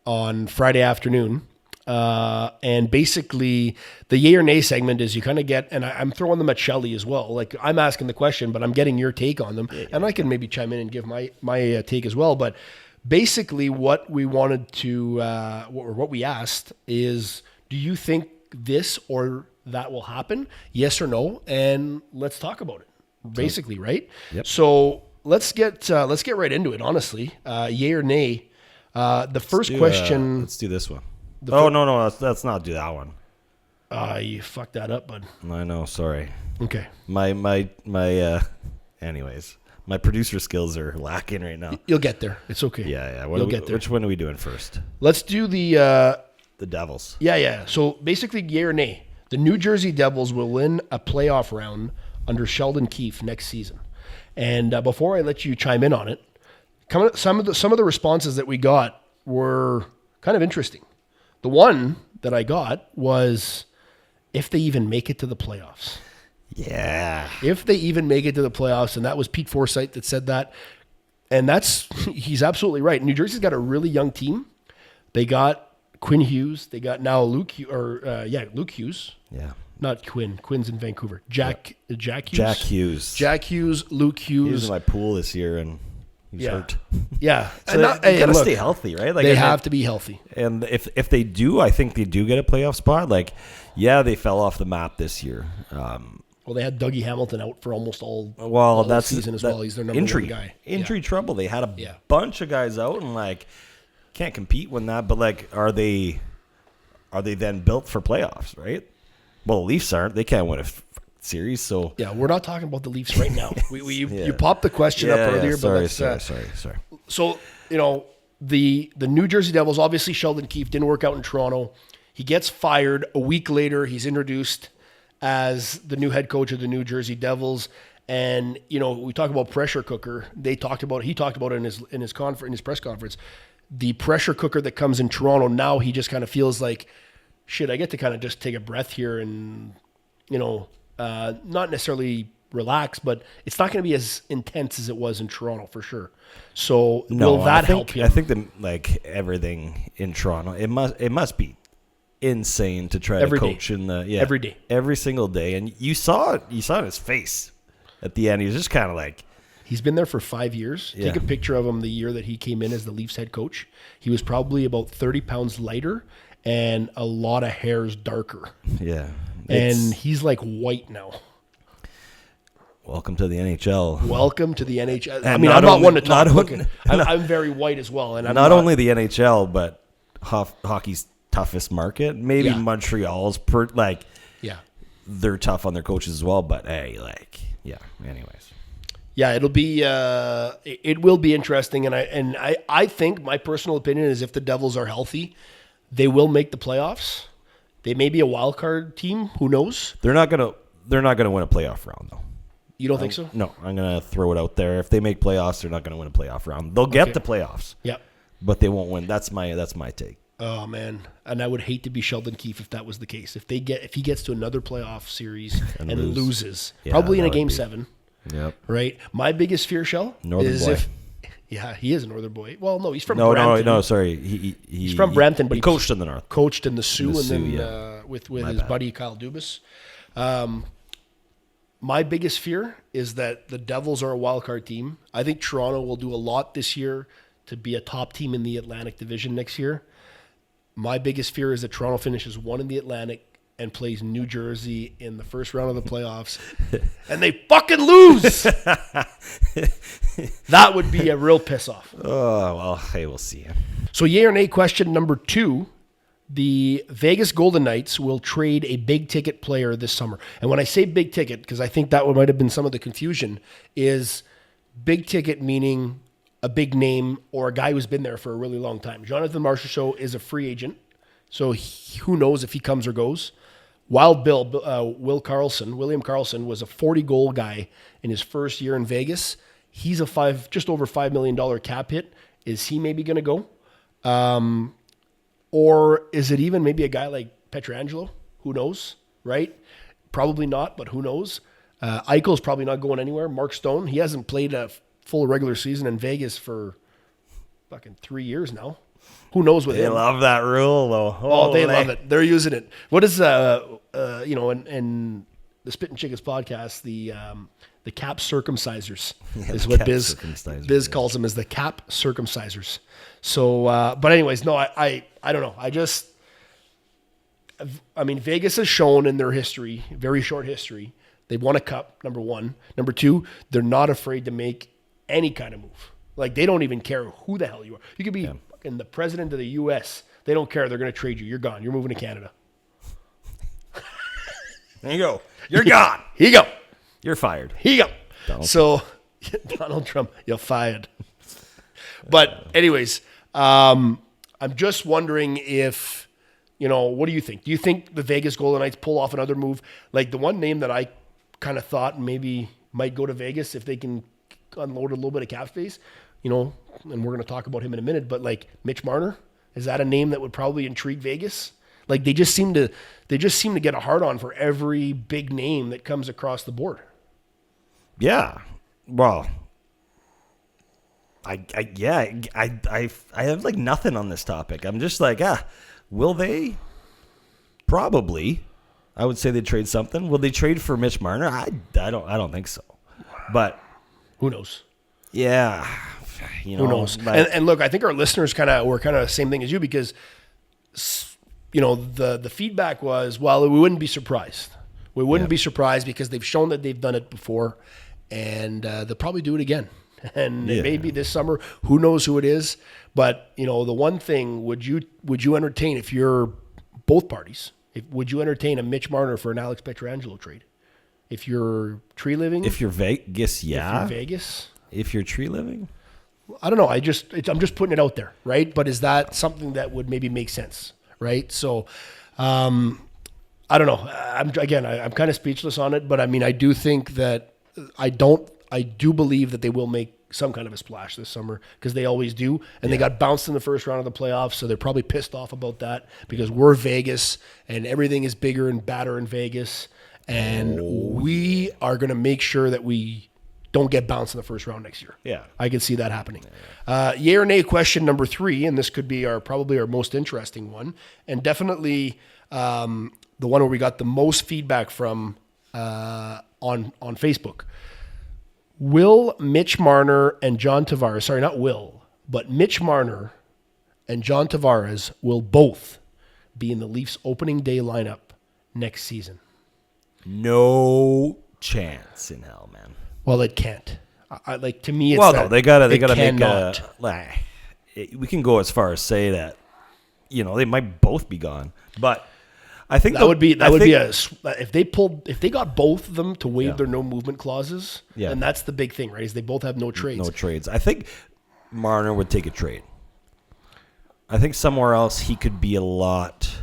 on Friday afternoon. And basically, the yay or nay segment is you kind of get, and I'm throwing them at Shelley as well. Like, I'm asking the question, but I'm getting your take on them. And I can maybe chime in and give my take as well. But basically, what we wanted to, or what we asked is, do you think this or that will happen? Yes or no? And let's talk about it. Basically, right? Yep. So let's get right into it. Honestly, yay or nay. The first question. Let's do this one. No, let's not do that one. You fucked that up, bud. I know, sorry. Okay. Anyways, my producer skills are lacking right now. You'll get there. It's okay. Yeah. You'll get there. Which one are we doing first? Let's do the Devils. Yeah. So basically, yay or nay. The New Jersey Devils will win a playoff round under Sheldon Keefe next season. And before I let you chime in on it, some of the responses that we got were kind of interesting. The one that I got was if they even make it to the playoffs. Yeah. If they even make it to the playoffs, and that was Pete Forsyth that said that. And he's absolutely right. New Jersey's got a really young team. They got Quinn Hughes. They got now Luke Hughes. Yeah. Not Quinn. Quinn's in Vancouver. Jack Hughes. Jack Hughes. Luke Hughes. He was in my pool this year, and he's hurt. Yeah. So they got to stay healthy, right? Like, they have to be healthy. And if they do, I think they do get a playoff spot. Like, yeah, they fell off the map this year. Well, they had Dougie Hamilton out for almost all that's season as well. He's their number one guy. Injury trouble. They had a bunch of guys out, and like can't compete when that. But like, are they then built for playoffs? Right? Well, the Leafs aren't. They can't win a series. So yeah, we're not talking about the Leafs right now. You popped the question up earlier. Sorry. So the New Jersey Devils, obviously Sheldon Keefe didn't work out in Toronto. He gets fired. A week later, he's introduced as the new head coach of the New Jersey Devils. And we talk about pressure cooker. He talked about it in his press conference. The pressure cooker that comes in Toronto, now he just kind of feels like, shit, I get to kind of just take a breath here and not necessarily relax, but it's not going to be as intense as it was in Toronto for sure. So will that help him? I think everything in Toronto, it must be insane to try to coach in every day, every single day. And you saw it in his face at the end. He was just kind of like, he's been there for 5 years. Take a picture of him the year that he came in as the Leafs head coach. He was probably about 30 pounds lighter and a lot of hairs darker. Yeah. And he's like white now. Welcome to the NHL. Welcome to the NHL. And I mean, I'm not one to talk. I'm very white as well. And I'm not only the NHL, but hockey's toughest market. Maybe Montreal's they're tough on their coaches as well. But hey, anyways. Yeah, it will be interesting. And I think my personal opinion is if the Devils are healthy, they will make the playoffs. They may be a wild card team. Who knows? They're not gonna win a playoff round though. You don't think so? No, I'm gonna throw it out there. If they make playoffs, they're not gonna win a playoff round. They'll get the playoffs. Yeah, but they won't win. That's my take. Oh man, and I would hate to be Sheldon Keefe if that was the case. If he gets to another playoff series and loses, probably in a game 7. Yep. Right. My biggest fear, Shell, Northern boy. He is a Northern boy. Well, no, he's from Brampton. No, sorry. He's from Brampton, but he coached in the North. Coached in the Sioux, with his buddy Kyle Dubas. My biggest fear is that the Devils are a wild card team. I think Toronto will do a lot this year to be a top team in the Atlantic Division next year. My biggest fear is that Toronto finishes 1 in the Atlantic and plays New Jersey in the first round of the playoffs, and they fucking lose. That would be a real piss off. Oh, well, hey, we'll see. So yay or nay question number 2. The Vegas Golden Knights will trade a big ticket player this summer. And when I say big ticket, because I think that might have been some of the confusion, is big ticket meaning a big name or a guy who's been there for a really long time. Jonathan Marchessault is a free agent, so who knows if he comes or goes. Wild Bill, William Karlsson was a 40-goal guy in his first year in Vegas. He's just over $5 million cap hit. Is he maybe going to go? Or is it even maybe a guy like Pietrangelo? Who knows, right? Probably not, but who knows? Eichel's probably not going anywhere. Mark Stone, he hasn't played a full regular season in Vegas for fucking 3 years now. Who knows what They love that rule, though. Oh, they love it. They're using it. What is in the Spit and Chickas podcast, the cap circumcisers is what Biz calls them, is the cap circumcisers. So, but anyways, no, I don't know. I mean, Vegas has shown in their history, very short history, they've won a cup, number one. Number two, they're not afraid to make any kind of move. Like, they don't even care who the hell you are. You could be fucking the president of the U.S. They don't care. They're going to trade you. You're gone. You're moving to Canada. There you go. You're gone. Here you go. You're fired. Here you go. So, Donald Trump, you're fired. But anyways, I'm just wondering if, what do you think? Do you think the Vegas Golden Knights pull off another move? Like, the one name that I kind of thought maybe might go to Vegas if they can unload a little bit of cap space, and we're going to talk about him in a minute, but like Mitch Marner, is that a name that would probably intrigue Vegas? Like, they just seem to get a hard on for every big name that comes across the board. Yeah. Well, I have like nothing on this topic. I'm just like, will they? Probably. I would say they trade something. Will they trade for Mitch Marner? I don't think so. But who knows? Yeah. Who knows? And look, I think our listeners were kind of the same thing as you, because the feedback was, well, we wouldn't be surprised. We wouldn't be surprised because they've shown that they've done it before, and they'll probably do it again. And maybe this summer, who knows who it is. But, the one thing, would you entertain, if you're both parties, would you entertain a Mitch Marner for an Alex Pietrangelo trade? If you're tree living? If you're Vegas, yeah. If you're Vegas? If you're tree living? I don't know. I'm just putting it out there, right? But is that something that would maybe make sense, right? So, I don't know. I'm kind of speechless on it, but I mean, I do think that I do believe that they will make some kind of a splash this summer, because they always do. And they got bounced in the first round of the playoffs, so they're probably pissed off about that, because we're Vegas and everything is bigger and badder in Vegas. And we are going to make sure that we don't get bounced in the first round next year. Yeah. I can see that happening. Yay or nay question number 3, and this could be probably our most interesting one, and definitely the one where we got the most feedback from on Facebook. Will Mitch Marner and John Tavares, sorry, not Will, but Mitch Marner and John Tavares will both be in the Leafs opening day lineup next season? No chance in hell, man. Well, it can't. To me, it's no, they gotta make cannot. We can go as far as say that, they might both be gone, but I think that would be if they got both of them to waive their no movement clauses. Yeah, and that's the big thing, right? Is they both have no trades. No trades. I think Marner would take a trade. I think somewhere else he could be a lot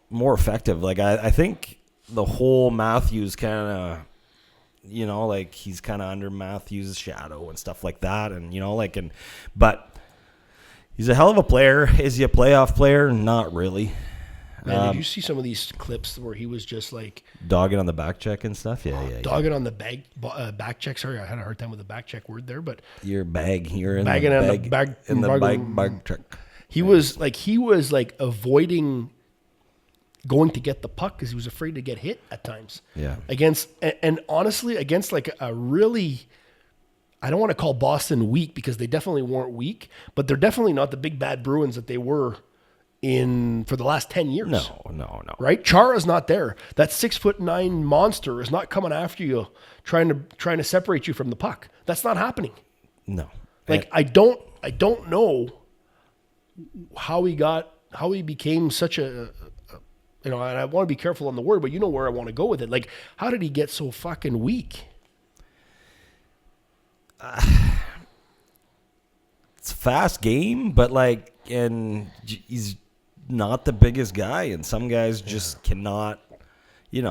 more effective. Like I think the whole Matthews kind of, he's kind of under Matthews' shadow and stuff like that, and but he's a hell of a player. Is he a playoff player? Not really. Man, did you see some of these clips where he was just like dogging on the back check and stuff? Yeah. Dogging on the back check. Sorry, I had a hard time with the back check word there, but you're in bagging the bag in the bag check. He was like avoiding going to get the puck because he was afraid to get hit at times. Yeah. Honestly, against like a really, I don't want to call Boston weak, because they definitely weren't weak, but they're definitely not the big bad Bruins that they were for the last 10 years. No. Right? Chara's not there. That 6'9" monster is not coming after you, trying to separate you from the puck. That's not happening. No. Like, I don't know how he became such a and I want to be careful on the word, but you know where I want to go with it. Like, how did he get so fucking weak? It's a fast game, but and he's not the biggest guy, and some guys just cannot, he'd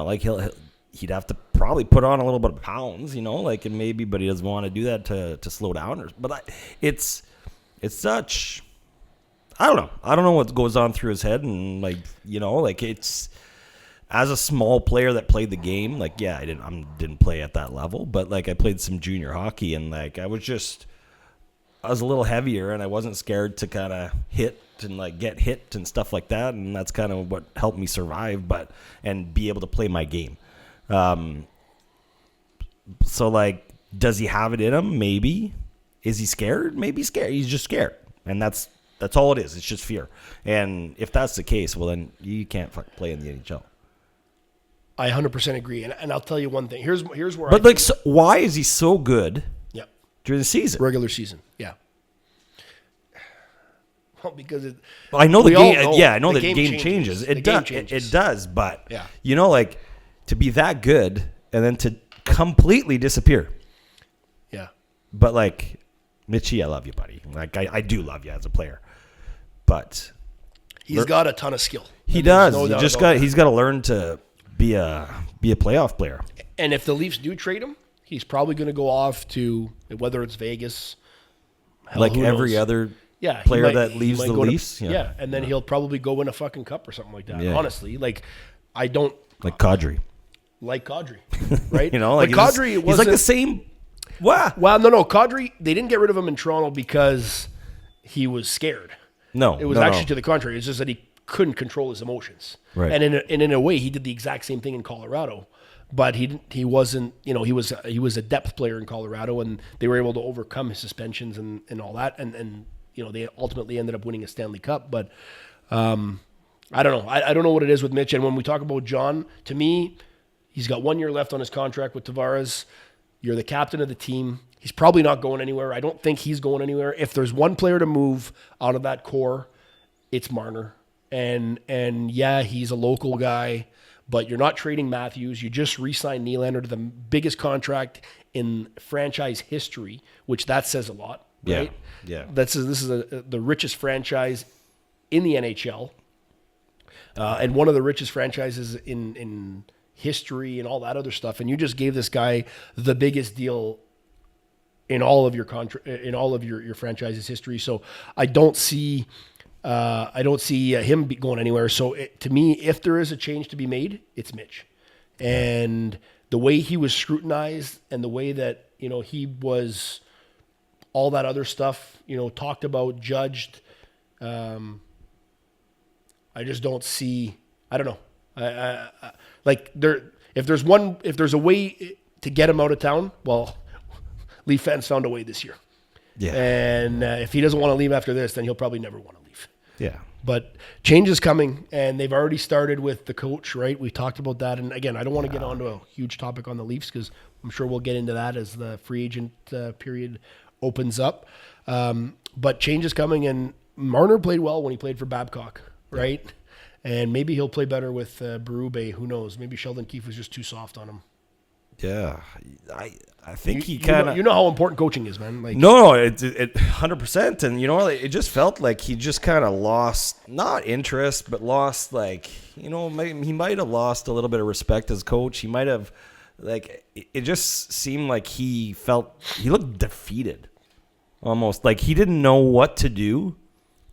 have to probably put on a little bit of pounds, and maybe, but he doesn't want to do that to slow down. But it's such, I don't know what goes on through his head, and it's, as a small player that played the game, like, yeah, I didn't play at that level, but like I played some junior hockey, and like I was a little heavier, and I wasn't scared to kind of hit and like get hit and stuff like that, and that's kind of what helped me survive, and be able to play my game. So like, does he have it in him? Maybe. Is he scared? Maybe scared. He's just scared, and that's all it is. It's just fear. And if that's the case, well then you can't play in the NHL. I 100% agree, and I'll tell you one thing. Here's where. But like, so why is he so good? Yeah. During the season, Regular season, yeah. Well, because I know the game. know Yeah, I know the the game changes. It does. It does. But yeah, you know, like to be that good and then to completely disappear. Yeah. But like, Mitchie, I love you, buddy. Like I do love you as a player, but he's got a ton of skill. He does. He's got to learn to be a playoff player. And if the Leafs do trade him, he's probably going to go off to whether it's Vegas, like every other player that leaves the Leafs. Yeah, and then he'll probably go win a fucking cup or something like that. Yeah. Honestly, like I don't like Kadri. Like Kadri, right? You know, like Kadri he's like the same. Wow. Well, no. Kadri, they didn't get rid of him in Toronto because he was scared. No, it was actually to the contrary. It's just that he couldn't control his emotions. Right. And in a way, he did the exact same thing in Colorado, but he wasn't. You know, he was a depth player in Colorado, and they were able to overcome his suspensions and all that, and you know, they ultimately ended up winning a Stanley Cup. But I don't know. I don't know what it is with Mitch. And when we talk about John, to me, he's got 1 year left on his contract with Tavares. You're the captain of the team. He's probably not going anywhere. I don't think he's going anywhere. If there's one player to move out of that core, it's Marner. And yeah, he's a local guy, but you're not trading Matthews. You just re-signed Nylander to the biggest contract in franchise history, which that says a lot, right? Yeah. This is the richest franchise in the NHL, and one of the richest franchises in history and all that other stuff. And you just gave this guy the biggest deal in all of your your franchise's history. So I don't see him going anywhere. So to me, if there is a change to be made, it's Mitch. And the way he was scrutinized and the way that, you know, he was all that other stuff, you know, talked about, judged, I just don't see, I don't know. Like if there's a way to get him out of town, well, Leaf fans found a way this year. Yeah. And if he doesn't want to leave after this, then he'll probably never want to leave. Yeah. But change is coming, and they've already started with the coach, right? We talked about that. And again, I don't want to get onto a huge topic on the Leafs because I'm sure we'll get into that as the free agent period opens up. But change is coming, and Marner played well when he played for Babcock, right? Yeah. And maybe he'll play better with Berube. Who knows? Maybe Sheldon Keefe was just too soft on him. Yeah, I think he kind of... You know how important coaching is, man. Like, no, it 100%. And, you know, it just felt like he just kind of lost, not interest, but lost, like, you know, he might have lost a little bit of respect as coach. He might have, like, it just seemed like he looked defeated almost. Like he didn't know what to do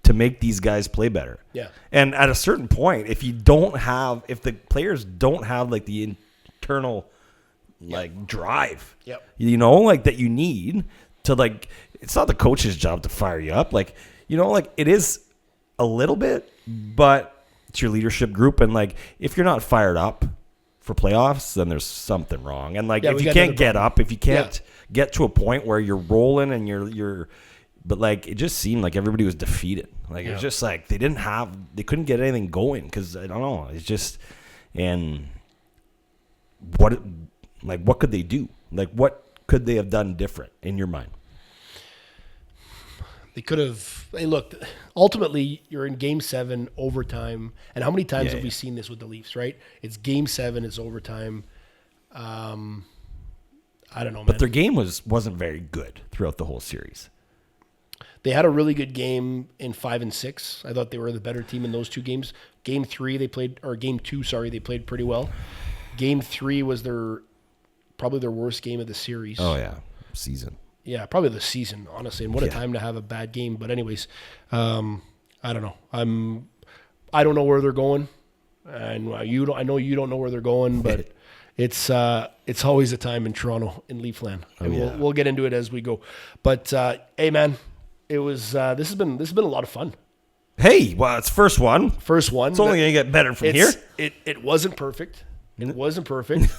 to make these guys play better. Yeah. And at a certain point, if the players don't have, like, the internal... like drive, you know, like that you need to, like, it's not the coach's job to fire you up. Like, you know, like it is a little bit, but it's your leadership group. And like, if you're not fired up for playoffs, then there's something wrong. And like, if you can't get up, if you can't get to a point where you're rolling and but like, it just seemed like everybody was defeated. Like, it was just like, they couldn't get anything going. Cause I don't know. It's just, and what could they do? Like, what could they have done different in your mind? They could have. Hey, look, ultimately, you're in Game 7, overtime. And how many times have we seen this with the Leafs, right? It's Game 7, it's overtime. I don't know, man. But their game wasn't very good throughout the whole series. They had a really good game in 5 and 6. I thought they were the better team in those two games. Game 2, they played pretty well. Game 3 was probably their worst game of the series. Oh, yeah. Season. Yeah, probably the season, honestly. And what a time to have a bad game. But anyways, I don't know. I don't know where they're going. And I know you don't know where they're going, but it's always a time in Toronto in Leafland, and we'll get into it as we go. But hey, man, it was this has been a lot of fun. Hey, well, it's first one. First one. It's only gonna get better from here. It wasn't perfect. It wasn't perfect.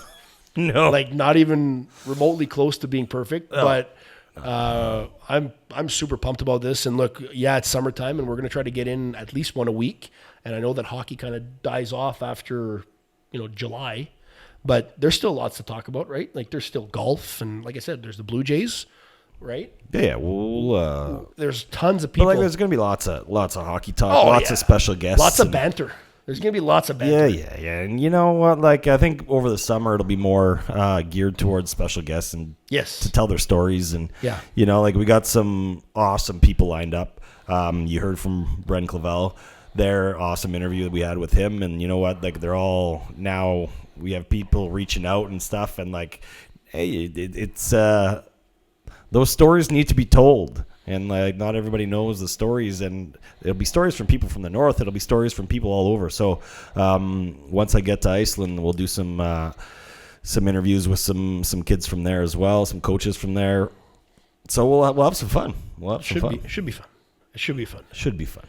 No, like not even remotely close to being perfect. But I'm super pumped about this. And look, it's summertime, and we're gonna try to get in at least one a week. And I know that hockey kind of dies off after July, but there's still lots to talk about, right? Like there's still golf, and like I said, there's the Blue Jays, right? Yeah. Well, there's tons of people. But there's gonna be lots of hockey talk, lots of special guests, lots of banter. There's going to be lots of banter. Yeah. And you know what? Like, I think over the summer, it'll be more geared towards special guests and to tell their stories. And, like we got some awesome people lined up. You heard from Brendon Clavelle, their awesome interview that we had with him. And you know what? Like, they're all now, we have people reaching out and stuff. And like, hey, it's those stories need to be told. And like not everybody knows the stories, and it'll be stories from people from the north. It'll be stories from people all over. So once I get to Iceland, we'll do some interviews with some kids from there as well, some coaches from there. So we'll have some fun. Should be fun. It should be fun. Should be fun.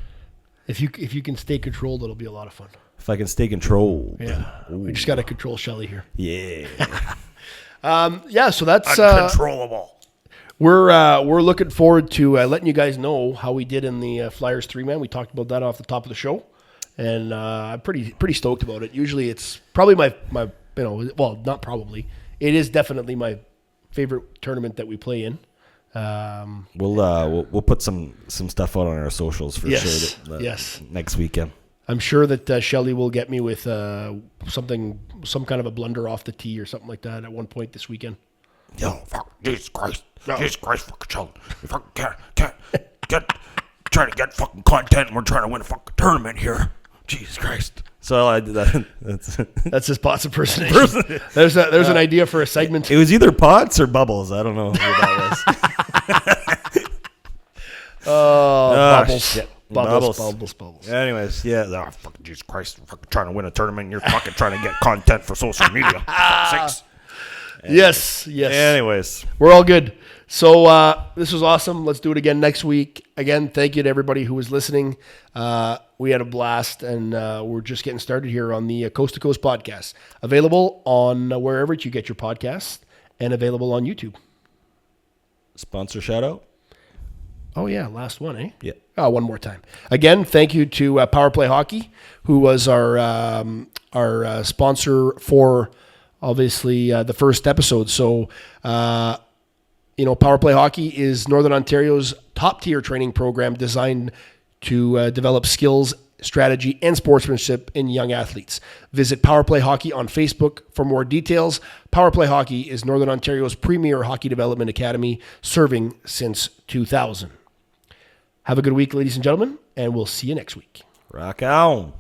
If you can stay controlled, it'll be a lot of fun. If I can stay controlled. Yeah. Ooh. We just got to control Shelly here. Yeah. So that's uncontrollable. We're looking forward to letting you guys know how we did in the Flyers 3-man. We talked about that off the top of the show, and I'm pretty stoked about it. Usually, it's probably my not probably. It is definitely my favorite tournament that we play in. We'll put some stuff out on our socials for sure. Next weekend. I'm sure that Shelly will get me with some kind of a blunder off the tee or something like that at one point this weekend. Yo, fuck, Jesus Christ, fucking chill. You fucking can't trying to get fucking content, and we're trying to win a fucking tournament here. Jesus Christ. So that's his Potts impersonation. There's an idea for a segment. It was either Potts or Bubbles. I don't know who that was. Bubbles. Shit. Bubbles. Anyways, fucking Jesus Christ, fucking trying to win a tournament, and you're fucking trying to get content for social media. Sakes. Yes. Anyways, we're all good. So this was awesome. Let's do it again next week. Again, thank you to everybody who was listening. We had a blast, and we're just getting started here on the Coast to Coast podcast. Available on wherever you get your podcasts, and available on YouTube. Sponsor shout out. Oh yeah, last one, eh? Yeah. One more time. Again, thank you to Power Play Hockey, who was our sponsor for. Obviously, the first episode. So, Power Play Hockey is Northern Ontario's top-tier training program designed to develop skills, strategy, and sportsmanship in young athletes. Visit Power Play Hockey on Facebook for more details. Power Play Hockey is Northern Ontario's premier hockey development academy, serving since 2000. Have a good week, ladies and gentlemen, and we'll see you next week. Rock on.